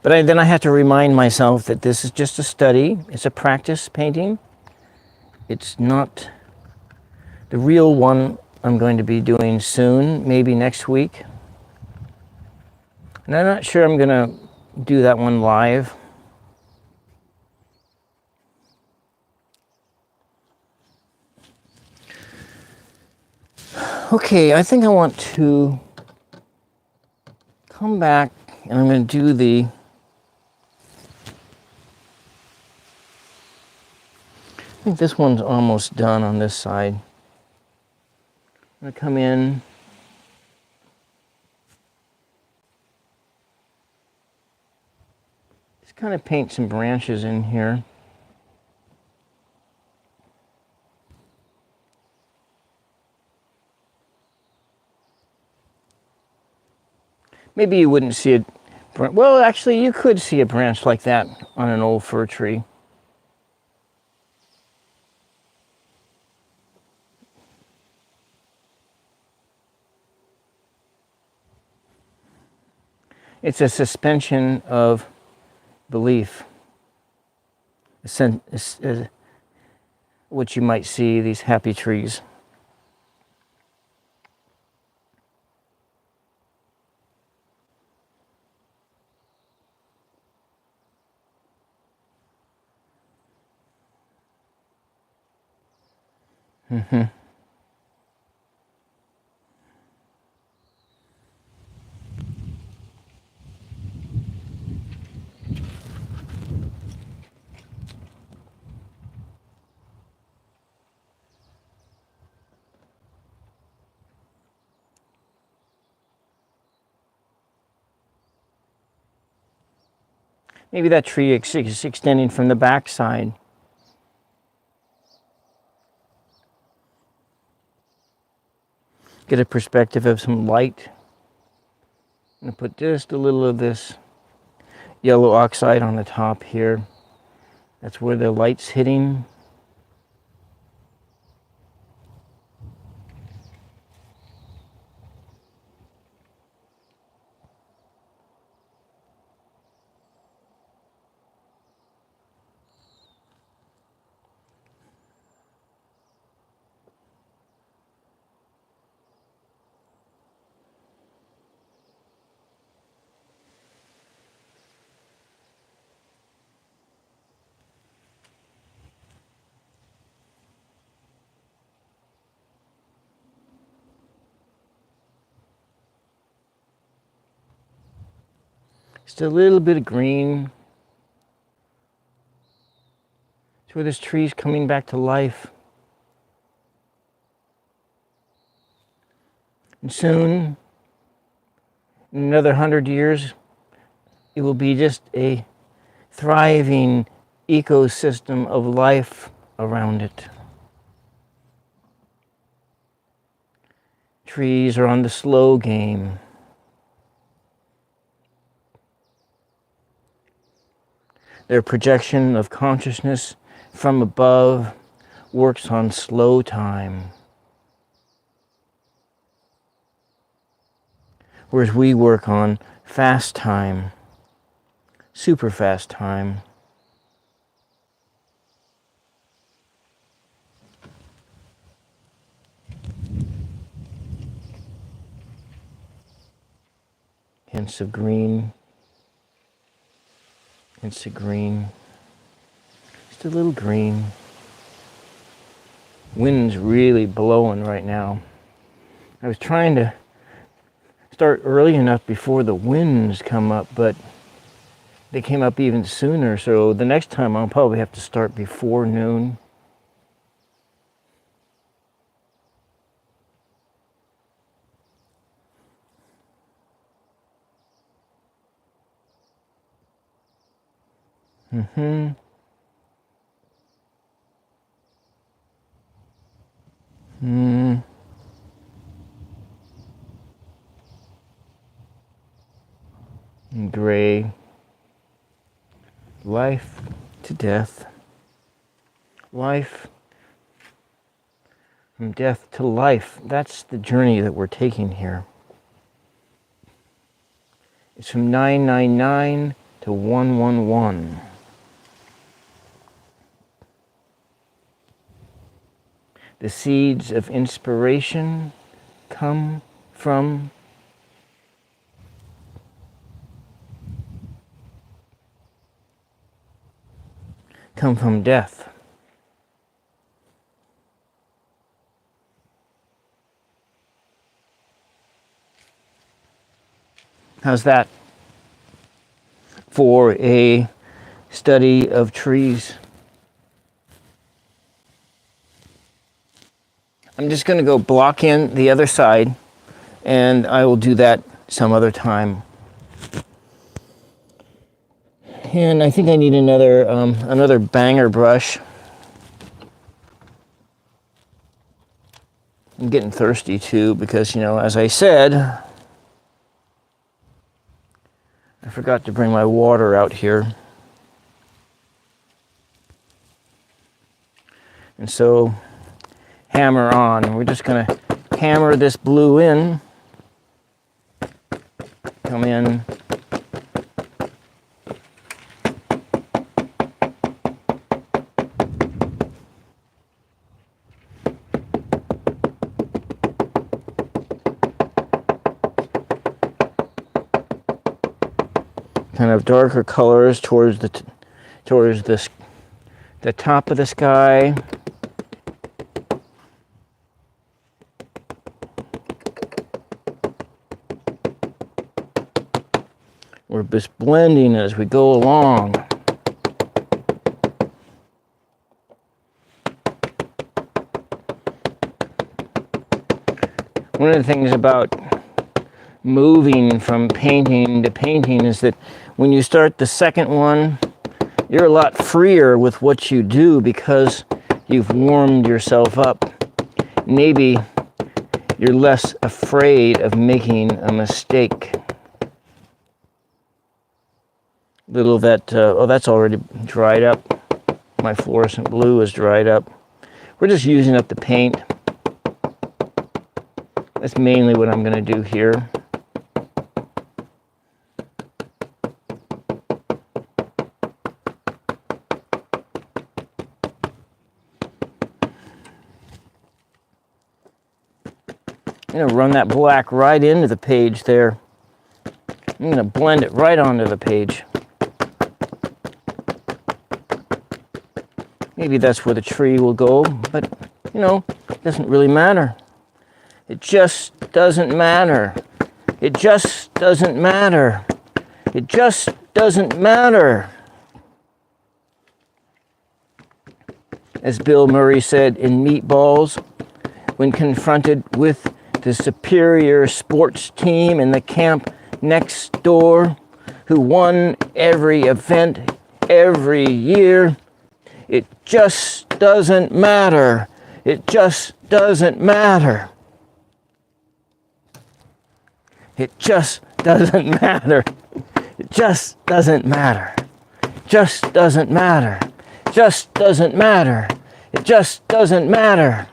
But then I have to remind myself that this is just a study. It's a practice painting. It's not the real one. I'm going to be doing soon, maybe next week. And I'm not sure I'm going to do that one live. Okay, I think I want to come back and I'm going to do the I think this one's almost done on this side. I'm going to come in. Just kind of paint some branches in here. Maybe you wouldn't see it. Well, actually, you could see a branch like that on an old fir tree. It's a suspension of belief. What you might see, these happy trees. Mm-hmm. Maybe that tree is extending from the back side. Get a perspective of some light. I'm going to put just a little of this yellow oxide on the top here. That's where the light's hitting. Just a little bit of green. It's where this tree's coming back to life. And soon, in another 100 years, it will be just a thriving ecosystem of life around it. Trees are on the slow game. Their projection of consciousness from above works on slow time, whereas we work on fast time, super fast time. Hints of green, hints of green, just a little green. Wind's really blowing right now. I was trying to start early enough before the winds come up, but they came up even sooner, so the next time I'll probably have to start before noon. Mm-hmm. Mm. Gray. Life to death. Life from death to life. That's the journey that we're taking here. It's from 999 to 111. The seeds of inspiration come from death. How's that for a study of trees? I'm just going to go block in the other side, and I will do that some other time. And I think I need another banger brush. I'm getting thirsty too because, as I said, I forgot to bring my water out here. And so, hammer on. We're just going to hammer this blue in. Come in. Kind of darker colors towards the top of the sky. We're just blending as we go along. One of the things about moving from painting to painting is that when you start the second one, you're a lot freer with what you do because you've warmed yourself up. Maybe you're less afraid of making a mistake. Little of that, oh, that's already dried up. My fluorescent blue is dried up. We're just using up the paint. That's mainly what I'm going to do here. I'm going to run that black right into the page there. I'm going to blend it right onto the page. Maybe that's where the tree will go, but you know, it doesn't really matter. It just doesn't matter. It just doesn't matter. It just doesn't matter. As Bill Murray said in Meatballs, when confronted with the superior sports team in the camp next door, who won every event every year, it just doesn't matter. It just doesn't matter. It just doesn't matter. It just doesn't matter. Just doesn't matter. Just doesn't matter. It just doesn't matter.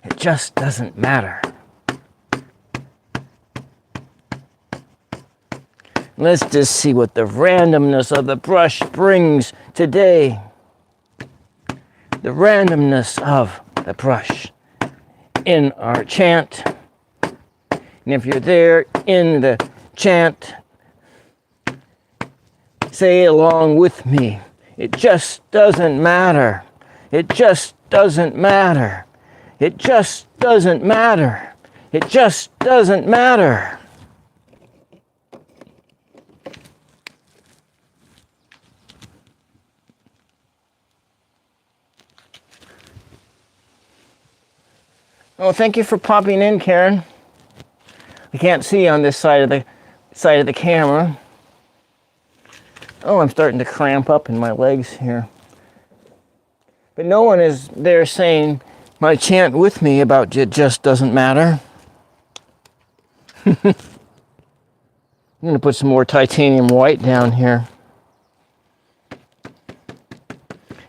It just doesn't matter. Let's just see what the randomness of the brush brings today. The randomness of the brush in our chant. And if you're there in the chant, say along with me. It just doesn't matter. It just doesn't matter. It just doesn't matter. It just doesn't matter. Oh, thank you for popping in, Karen. I can't see on this side of the camera. Oh, I'm starting to cramp up in my legs here. But no one is there saying my chant with me about it just doesn't matter. I'm going to put some more titanium white down here.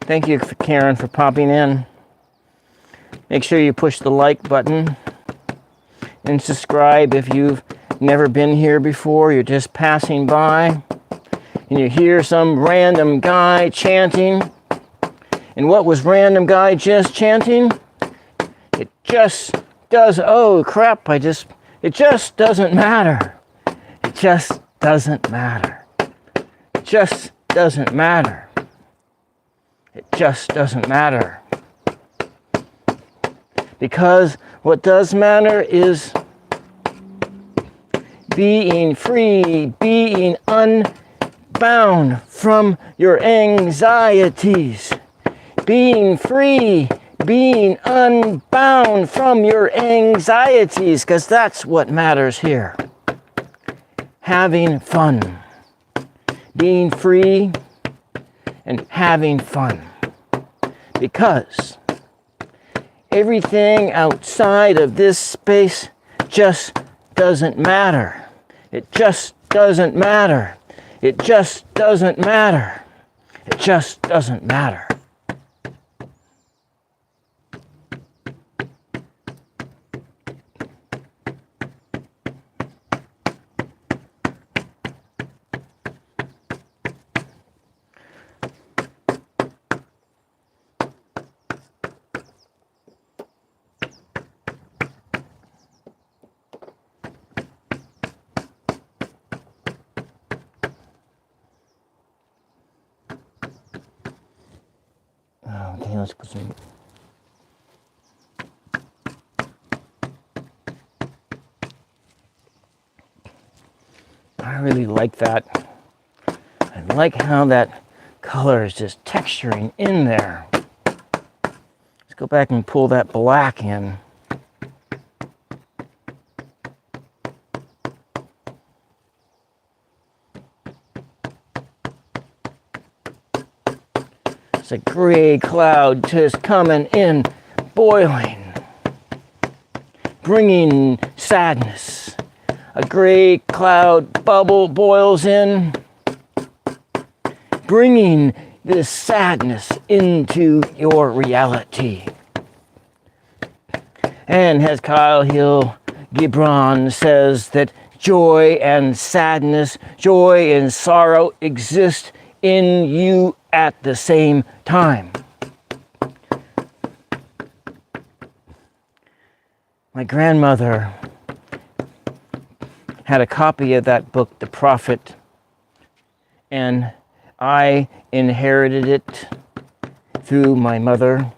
Thank you, Karen, for popping in. Make sure you push the like button and subscribe if you've never been here before. You're just passing by and you hear some random guy chanting. And what was random guy just chanting? It just does, oh crap, it just doesn't matter. It just doesn't matter. It just doesn't matter. It just doesn't matter. Because what does matter is being free, being unbound from your anxieties. Being free, being unbound from your anxieties, because that's what matters here. Having fun. Being free and having fun. Because everything outside of this space just doesn't matter. It just doesn't matter. It just doesn't matter. It just doesn't matter. Okay, let's put some. I really like that. I like how that color is just texturing in there. Let's go back and pull that black in. It's a gray cloud just coming in, boiling, bringing sadness. A gray cloud bubble boils in, bringing this sadness into your reality. And as Kyle Hill Gibran says that joy and sadness, joy and sorrow exist in you at the same time. My grandmother had a copy of that book, The Prophet, and I inherited it through my mother.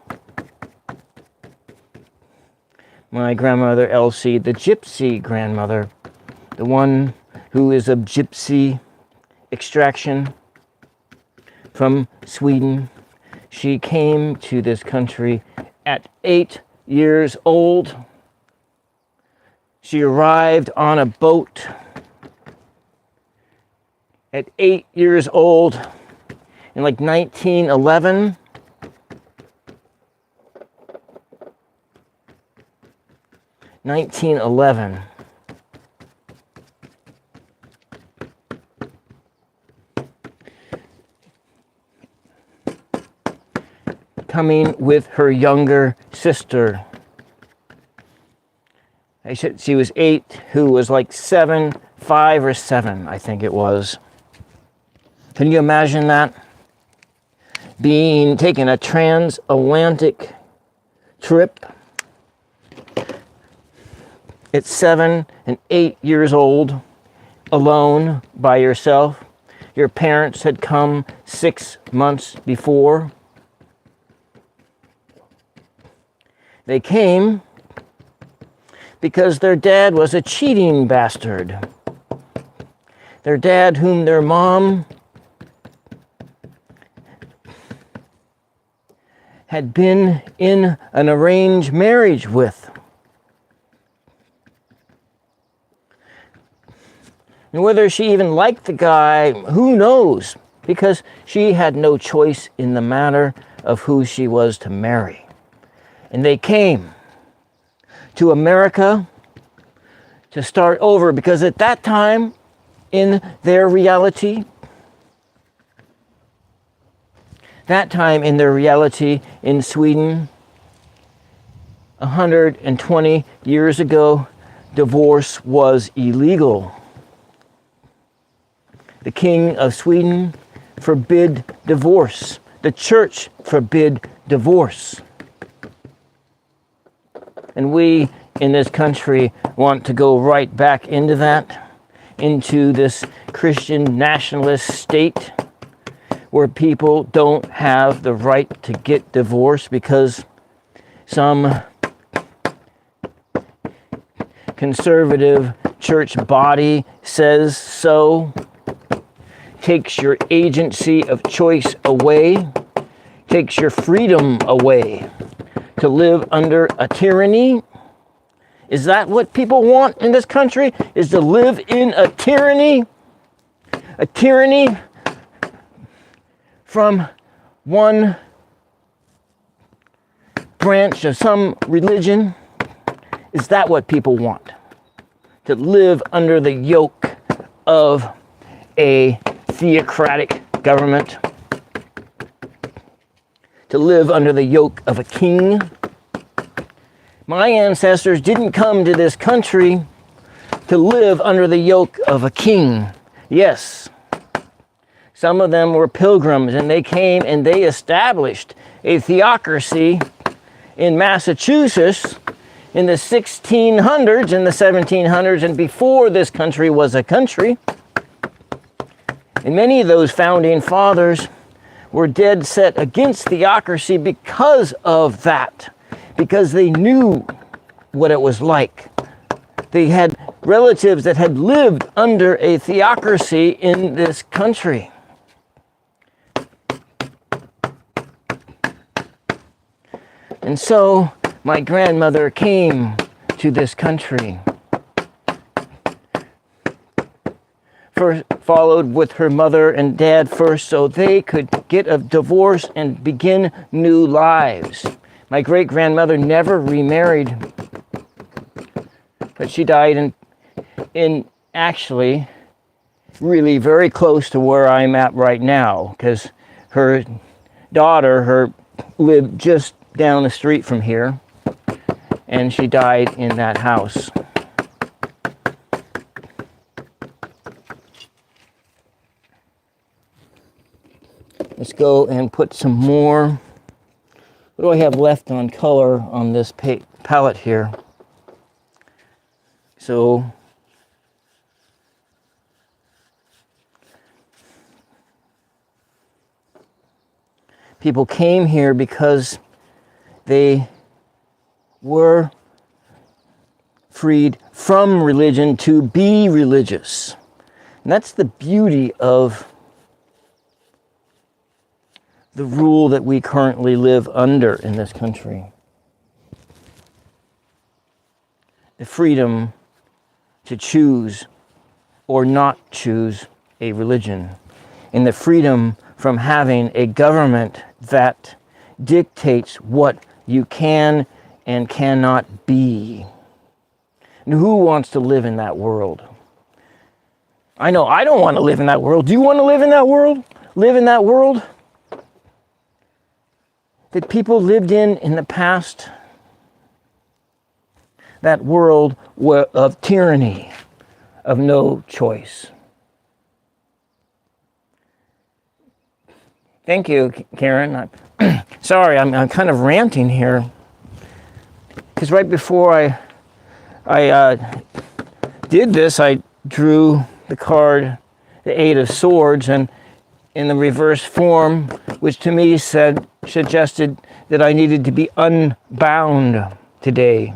My grandmother, Elsie, the gypsy grandmother, the one who is of gypsy extraction from Sweden. She came to this country at 8 years old. She arrived on a boat at 8 years old in like 1911. Coming with her younger sister. She was 8, who was like 7, 5 or 7, I think it was. Can you imagine that? Taking a transatlantic trip at 7 and 8 years old, alone by yourself. Your parents had come 6 months before. They came because their dad was a cheating bastard. Their dad, whom their mom had been in an arranged marriage with. And whether she even liked the guy, who knows? Because she had no choice in the matter of who she was to marry. And they came to America to start over, because at that time, in their reality, in Sweden, 120 years ago, divorce was illegal. The King of Sweden forbid divorce. The church forbid divorce. And we in this country want to go right back into that, into this Christian nationalist state where people don't have the right to get divorced because some conservative church body says so, takes your agency of choice away, takes your freedom away to live under a tyranny. Is that what people want in this country? Is to live in a tyranny? A tyranny from one branch of some religion? Is that what people want? To live under the yoke of a theocratic government? To live under the yoke of a king? My ancestors didn't come to this country to live under the yoke of a king. Yes, some of them were pilgrims, and they came and they established a theocracy in Massachusetts in the 1600s and the 1700s, and before this country was a country. And many of those founding fathers were dead set against theocracy because of that, because they knew what it was like. They had relatives that had lived under a theocracy in this country. And so my grandmother came to this country, first followed with her mother and dad first so they could get a divorce and begin new lives. My great-grandmother never remarried, but she died in actually really very close to where I'm at right now, because her daughter lived just down the street from here, and she died in that house. Let's go and put some more. What do I have left on color on this palette here? So people came here because they were freed from religion to be religious. And that's the beauty of the rule that we currently live under in this country. The freedom to choose or not choose a religion, and the freedom from having a government that dictates what you can and cannot be. And who wants to live in that world? I know I don't want to live in that world. Do you want to live in that world? Live in that world that people lived in the past? That world of tyranny, of no choice. Thank you, Karen. Sorry, I'm kind of ranting here, because right before I did this, I drew the card, the Eight of Swords, and in the reverse form, which to me suggested that I needed to be unbound today.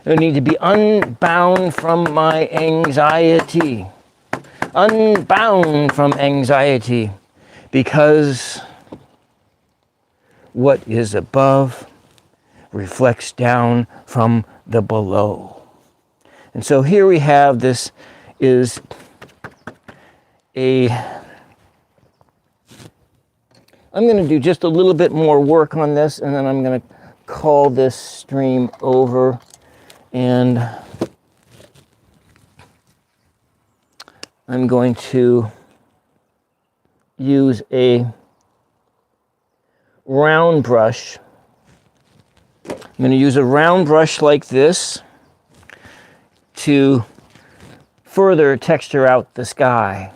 I need to be unbound from my anxiety. Unbound from anxiety. Because what is above reflects down from the below. And so here we have, this is I'm going to do just a little bit more work on this, and then I'm going to call this stream over. And I'm going to use a round brush. I'm going to use a round brush like this to further texture out the sky.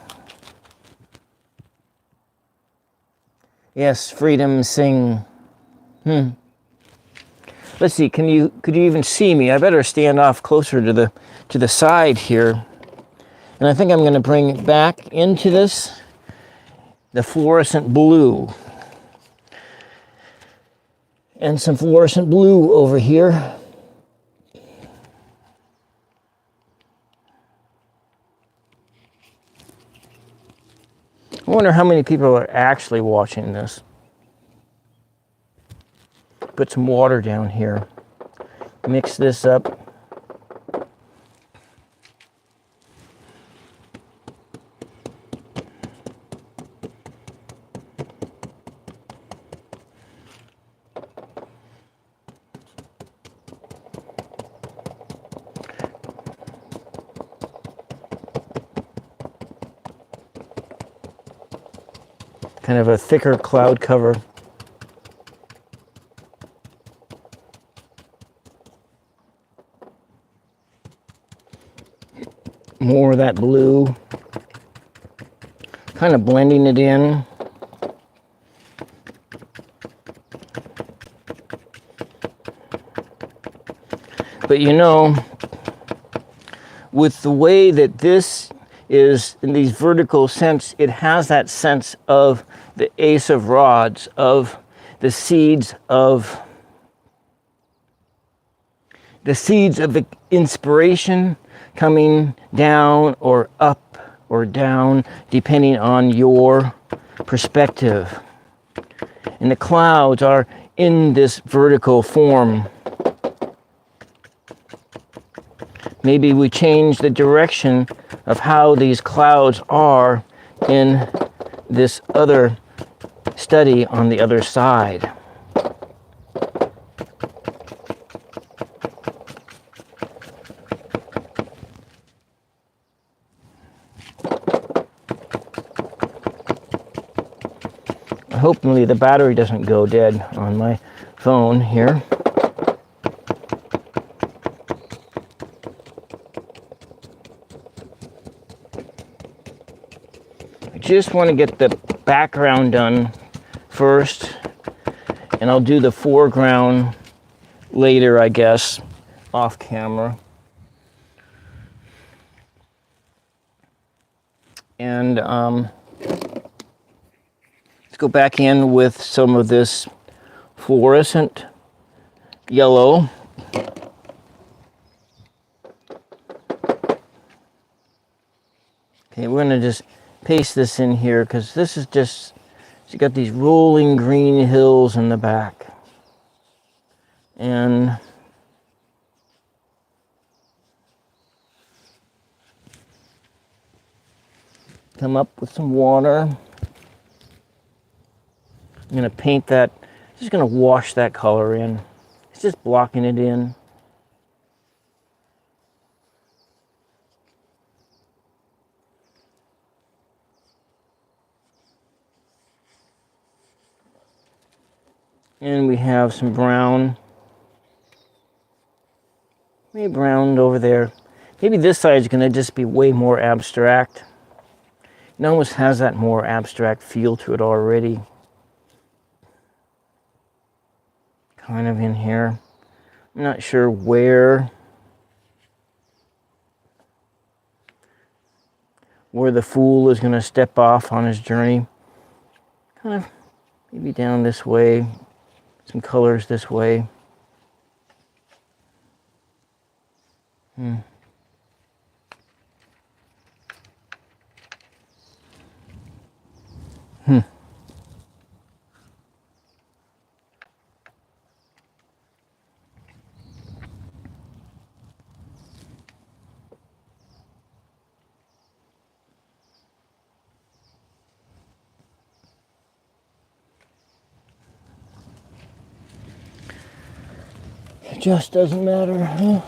Yes, freedom sing. Let's see, could you even see me? I better stand off closer to the side here. And I think I'm going to bring back into this the fluorescent blue. And some fluorescent blue over here. I wonder how many people are actually watching this. Put some water down here. Mix this up. Kind of a thicker cloud cover. More of that blue, kind of blending it in. But you know, with the way that this is in these vertical sense, it has that sense of the Ace of Rods, of the seeds of the seeds of inspiration coming down or up or down, depending on your perspective. And the clouds are in this vertical form. Maybe we change the direction of how these clouds are in this other study on the other side. Hopefully the battery doesn't go dead on my phone here. I just want to get the background done first, and I'll do the foreground later, I guess, off camera. And let's go back in with some of this fluorescent yellow. Okay, we're going to just paste this in here because this is just, you got these rolling green hills in the back. And come up with some water. I'm going to paint that, just going to wash that color in. It's just blocking it in. And we have some brown. Maybe brown over there. Maybe this side is going to just be way more abstract. It almost has that more abstract feel to it already. Kind of in here. I'm not sure where the fool is going to step off on his journey. Kind of maybe down this way. Some colors this way. It just doesn't matter, huh?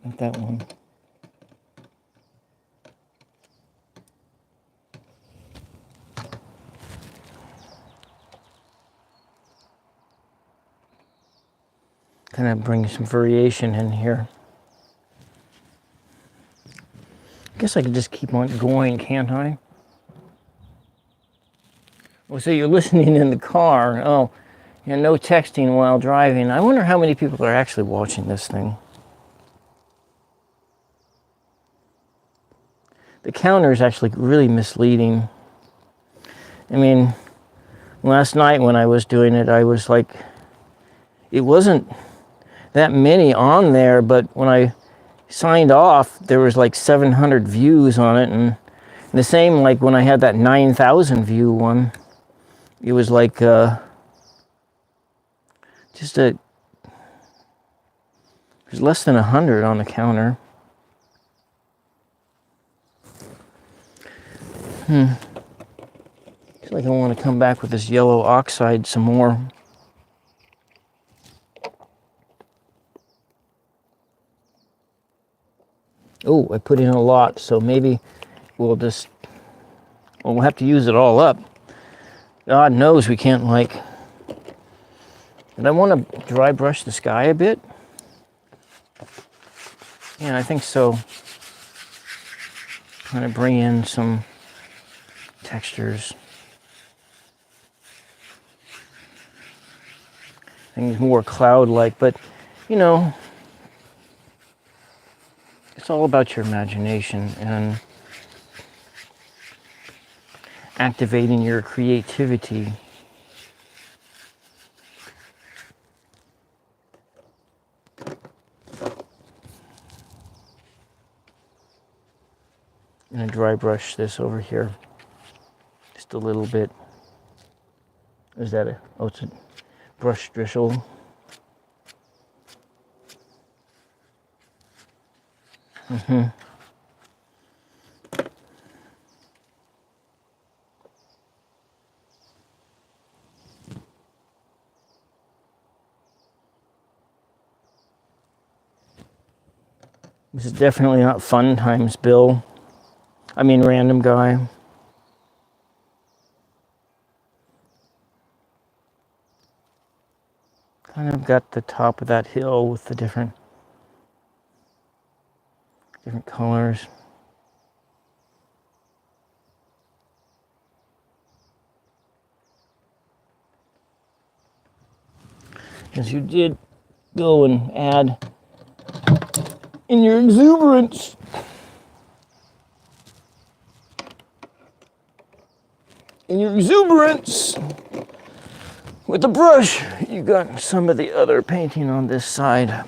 Not that one. Kind of bring some variation in here. I guess I could just keep on going, can't I? Well, so you're listening in the car. Oh, yeah, no texting while driving. I wonder how many people are actually watching this thing. The counter is actually really misleading. I mean, last night when I was doing it, I was like, it wasn't that many on there, but when I signed off, there was like 700 views on it, and the same like when I had that 9,000 view one, it was like just there's less than 100 on the counter. I feel like I want to come back with this yellow oxide some more. Oh, I put in a lot, so maybe we'll have to use it all up. God knows we can't but I want to dry brush the sky a bit. Yeah, I think so. Kind of bring in some textures. Things more cloud-like, but you know, it's all about your imagination and activating your creativity. I'm going to dry brush this over here just a little bit. Is that a, oh, it's a brush drizzle. This is definitely not fun times Bill. I mean random guy. Kind of got the top of that hill with the different colors. As you did go and add in your exuberance. In your exuberance with the brush, you got some of the other painting on this side.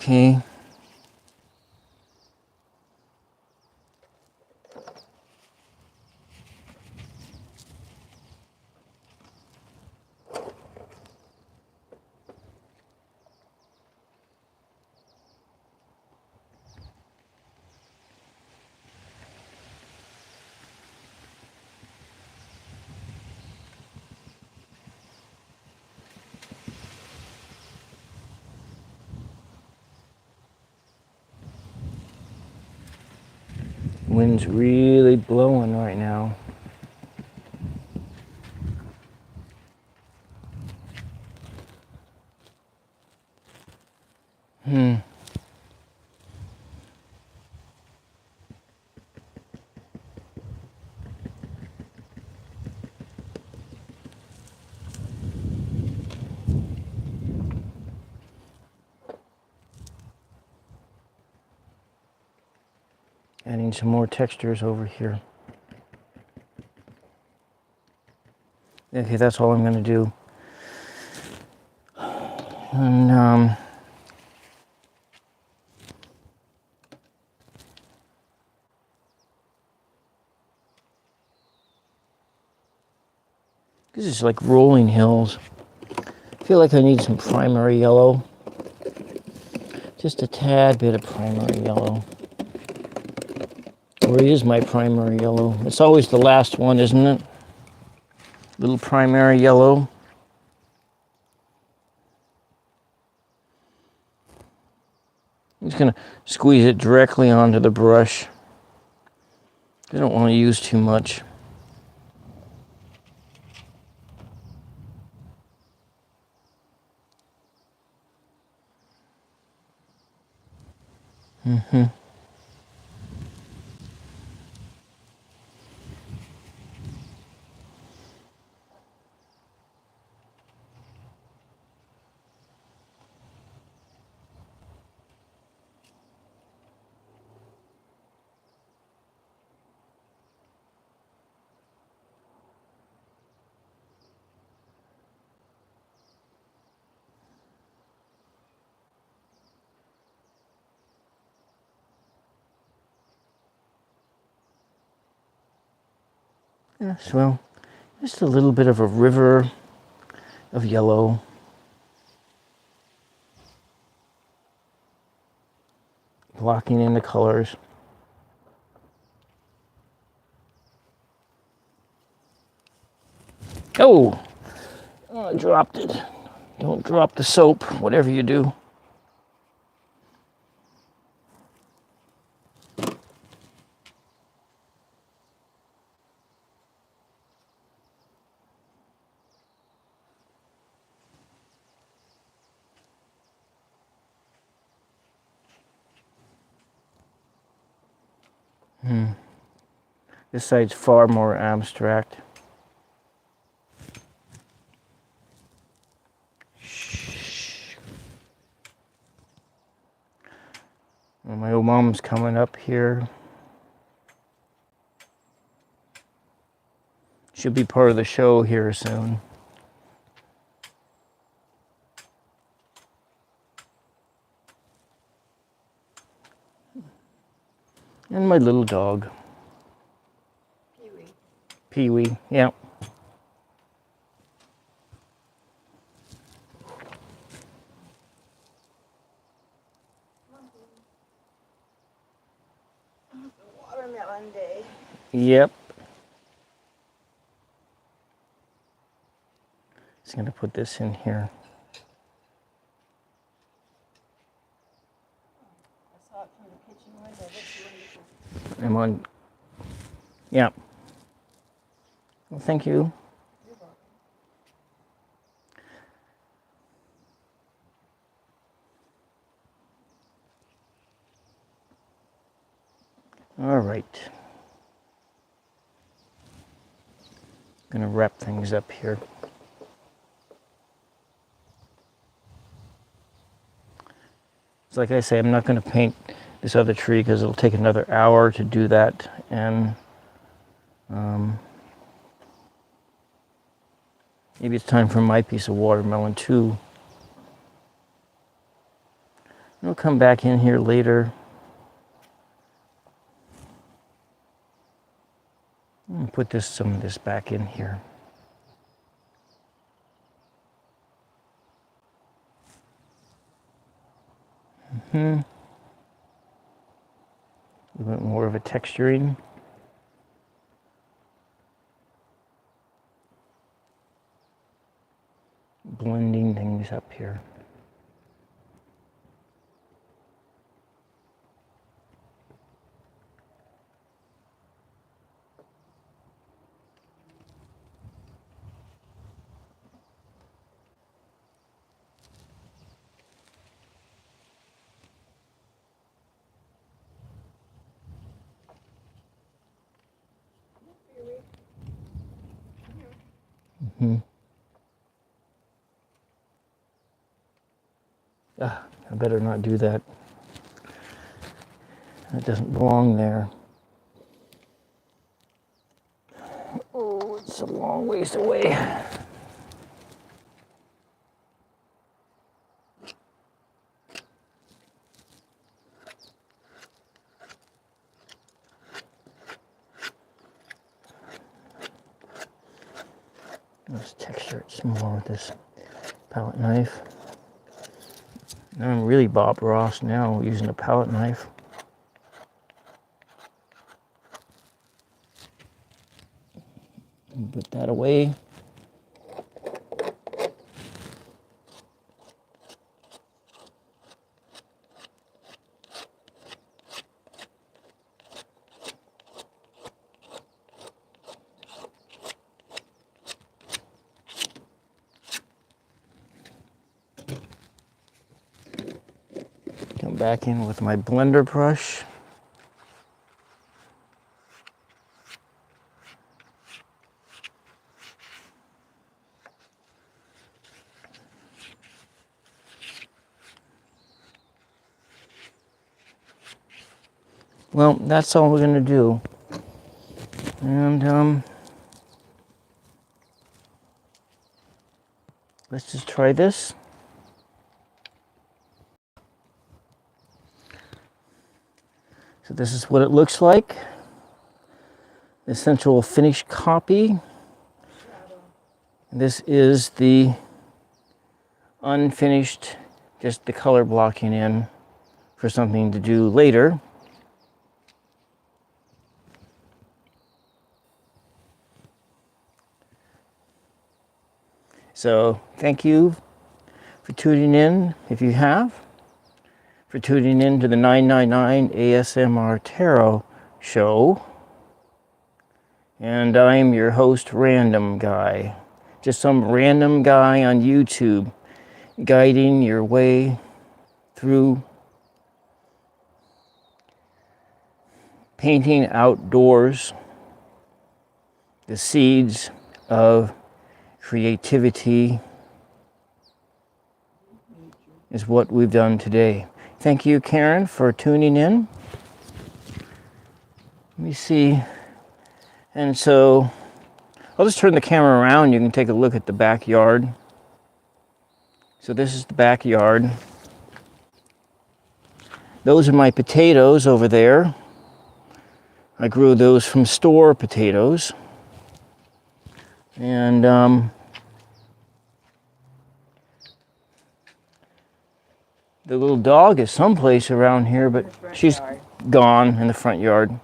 Okay. Wind's really blowing right now. Adding some more textures over here. Okay, that's all I'm going to do. And this is like rolling hills. I feel like I need some primary yellow. Just a tad bit of primary yellow. Where is my primary yellow? It's always the last one, isn't it? Little primary yellow. I'm just going to squeeze it directly onto the brush. I don't want to use too much. Yes, well, just a little bit of a river of yellow. Blocking in the colors. Oh, I dropped it. Don't drop the soap, whatever you do. This side's far more abstract. And my old mom's coming up here. She'll be part of the show here soon. And my little dog. Pee-wee. Pee-wee, yeah. Watermelon day. Yep. Just gonna put this in here. I saw it from the kitchen window. That's wonderful. I'm on. Yeah. Well, thank you. You're welcome. All right. Gonna wrap things up here. So like I say, I'm not gonna paint this other tree because it'll take another hour to do that, and maybe it's time for my piece of watermelon too. I'll come back in here later. And put some of this back in here. A little bit more of a texturing. Blending things up here. I better not do that. That doesn't belong there. Oh, it's a long ways away. Let's texture it some more with this palette knife. Now I'm really Bob Ross now using a palette knife. Put that away. Come back in with my blender brush. Well, that's all we're gonna do. And let's just try this. So this is what it looks like. The central finished copy. This is the unfinished, just the color blocking in for something to do later. So thank you for tuning in, if you have, for tuning in to the 999 ASMR Tarot Show. And I'm your host, Random Guy. Just some random guy on YouTube guiding your way through painting outdoors, the seeds of creativity is what we've done today. Thank you, Karen, for tuning in. Let me see. And so I'll just turn the camera around. You can take a look at the backyard. So this is the backyard. Those are my potatoes over there. I grew those from store potatoes. And the little dog is someplace around here, but she's gone in the front yard.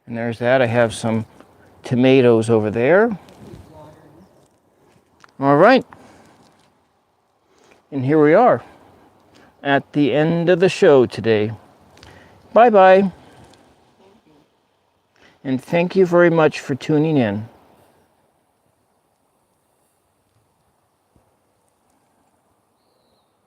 And there's that. I have some tomatoes over there. All right. And here we are at the end of the show today. Bye-bye. And thank you very much for tuning in.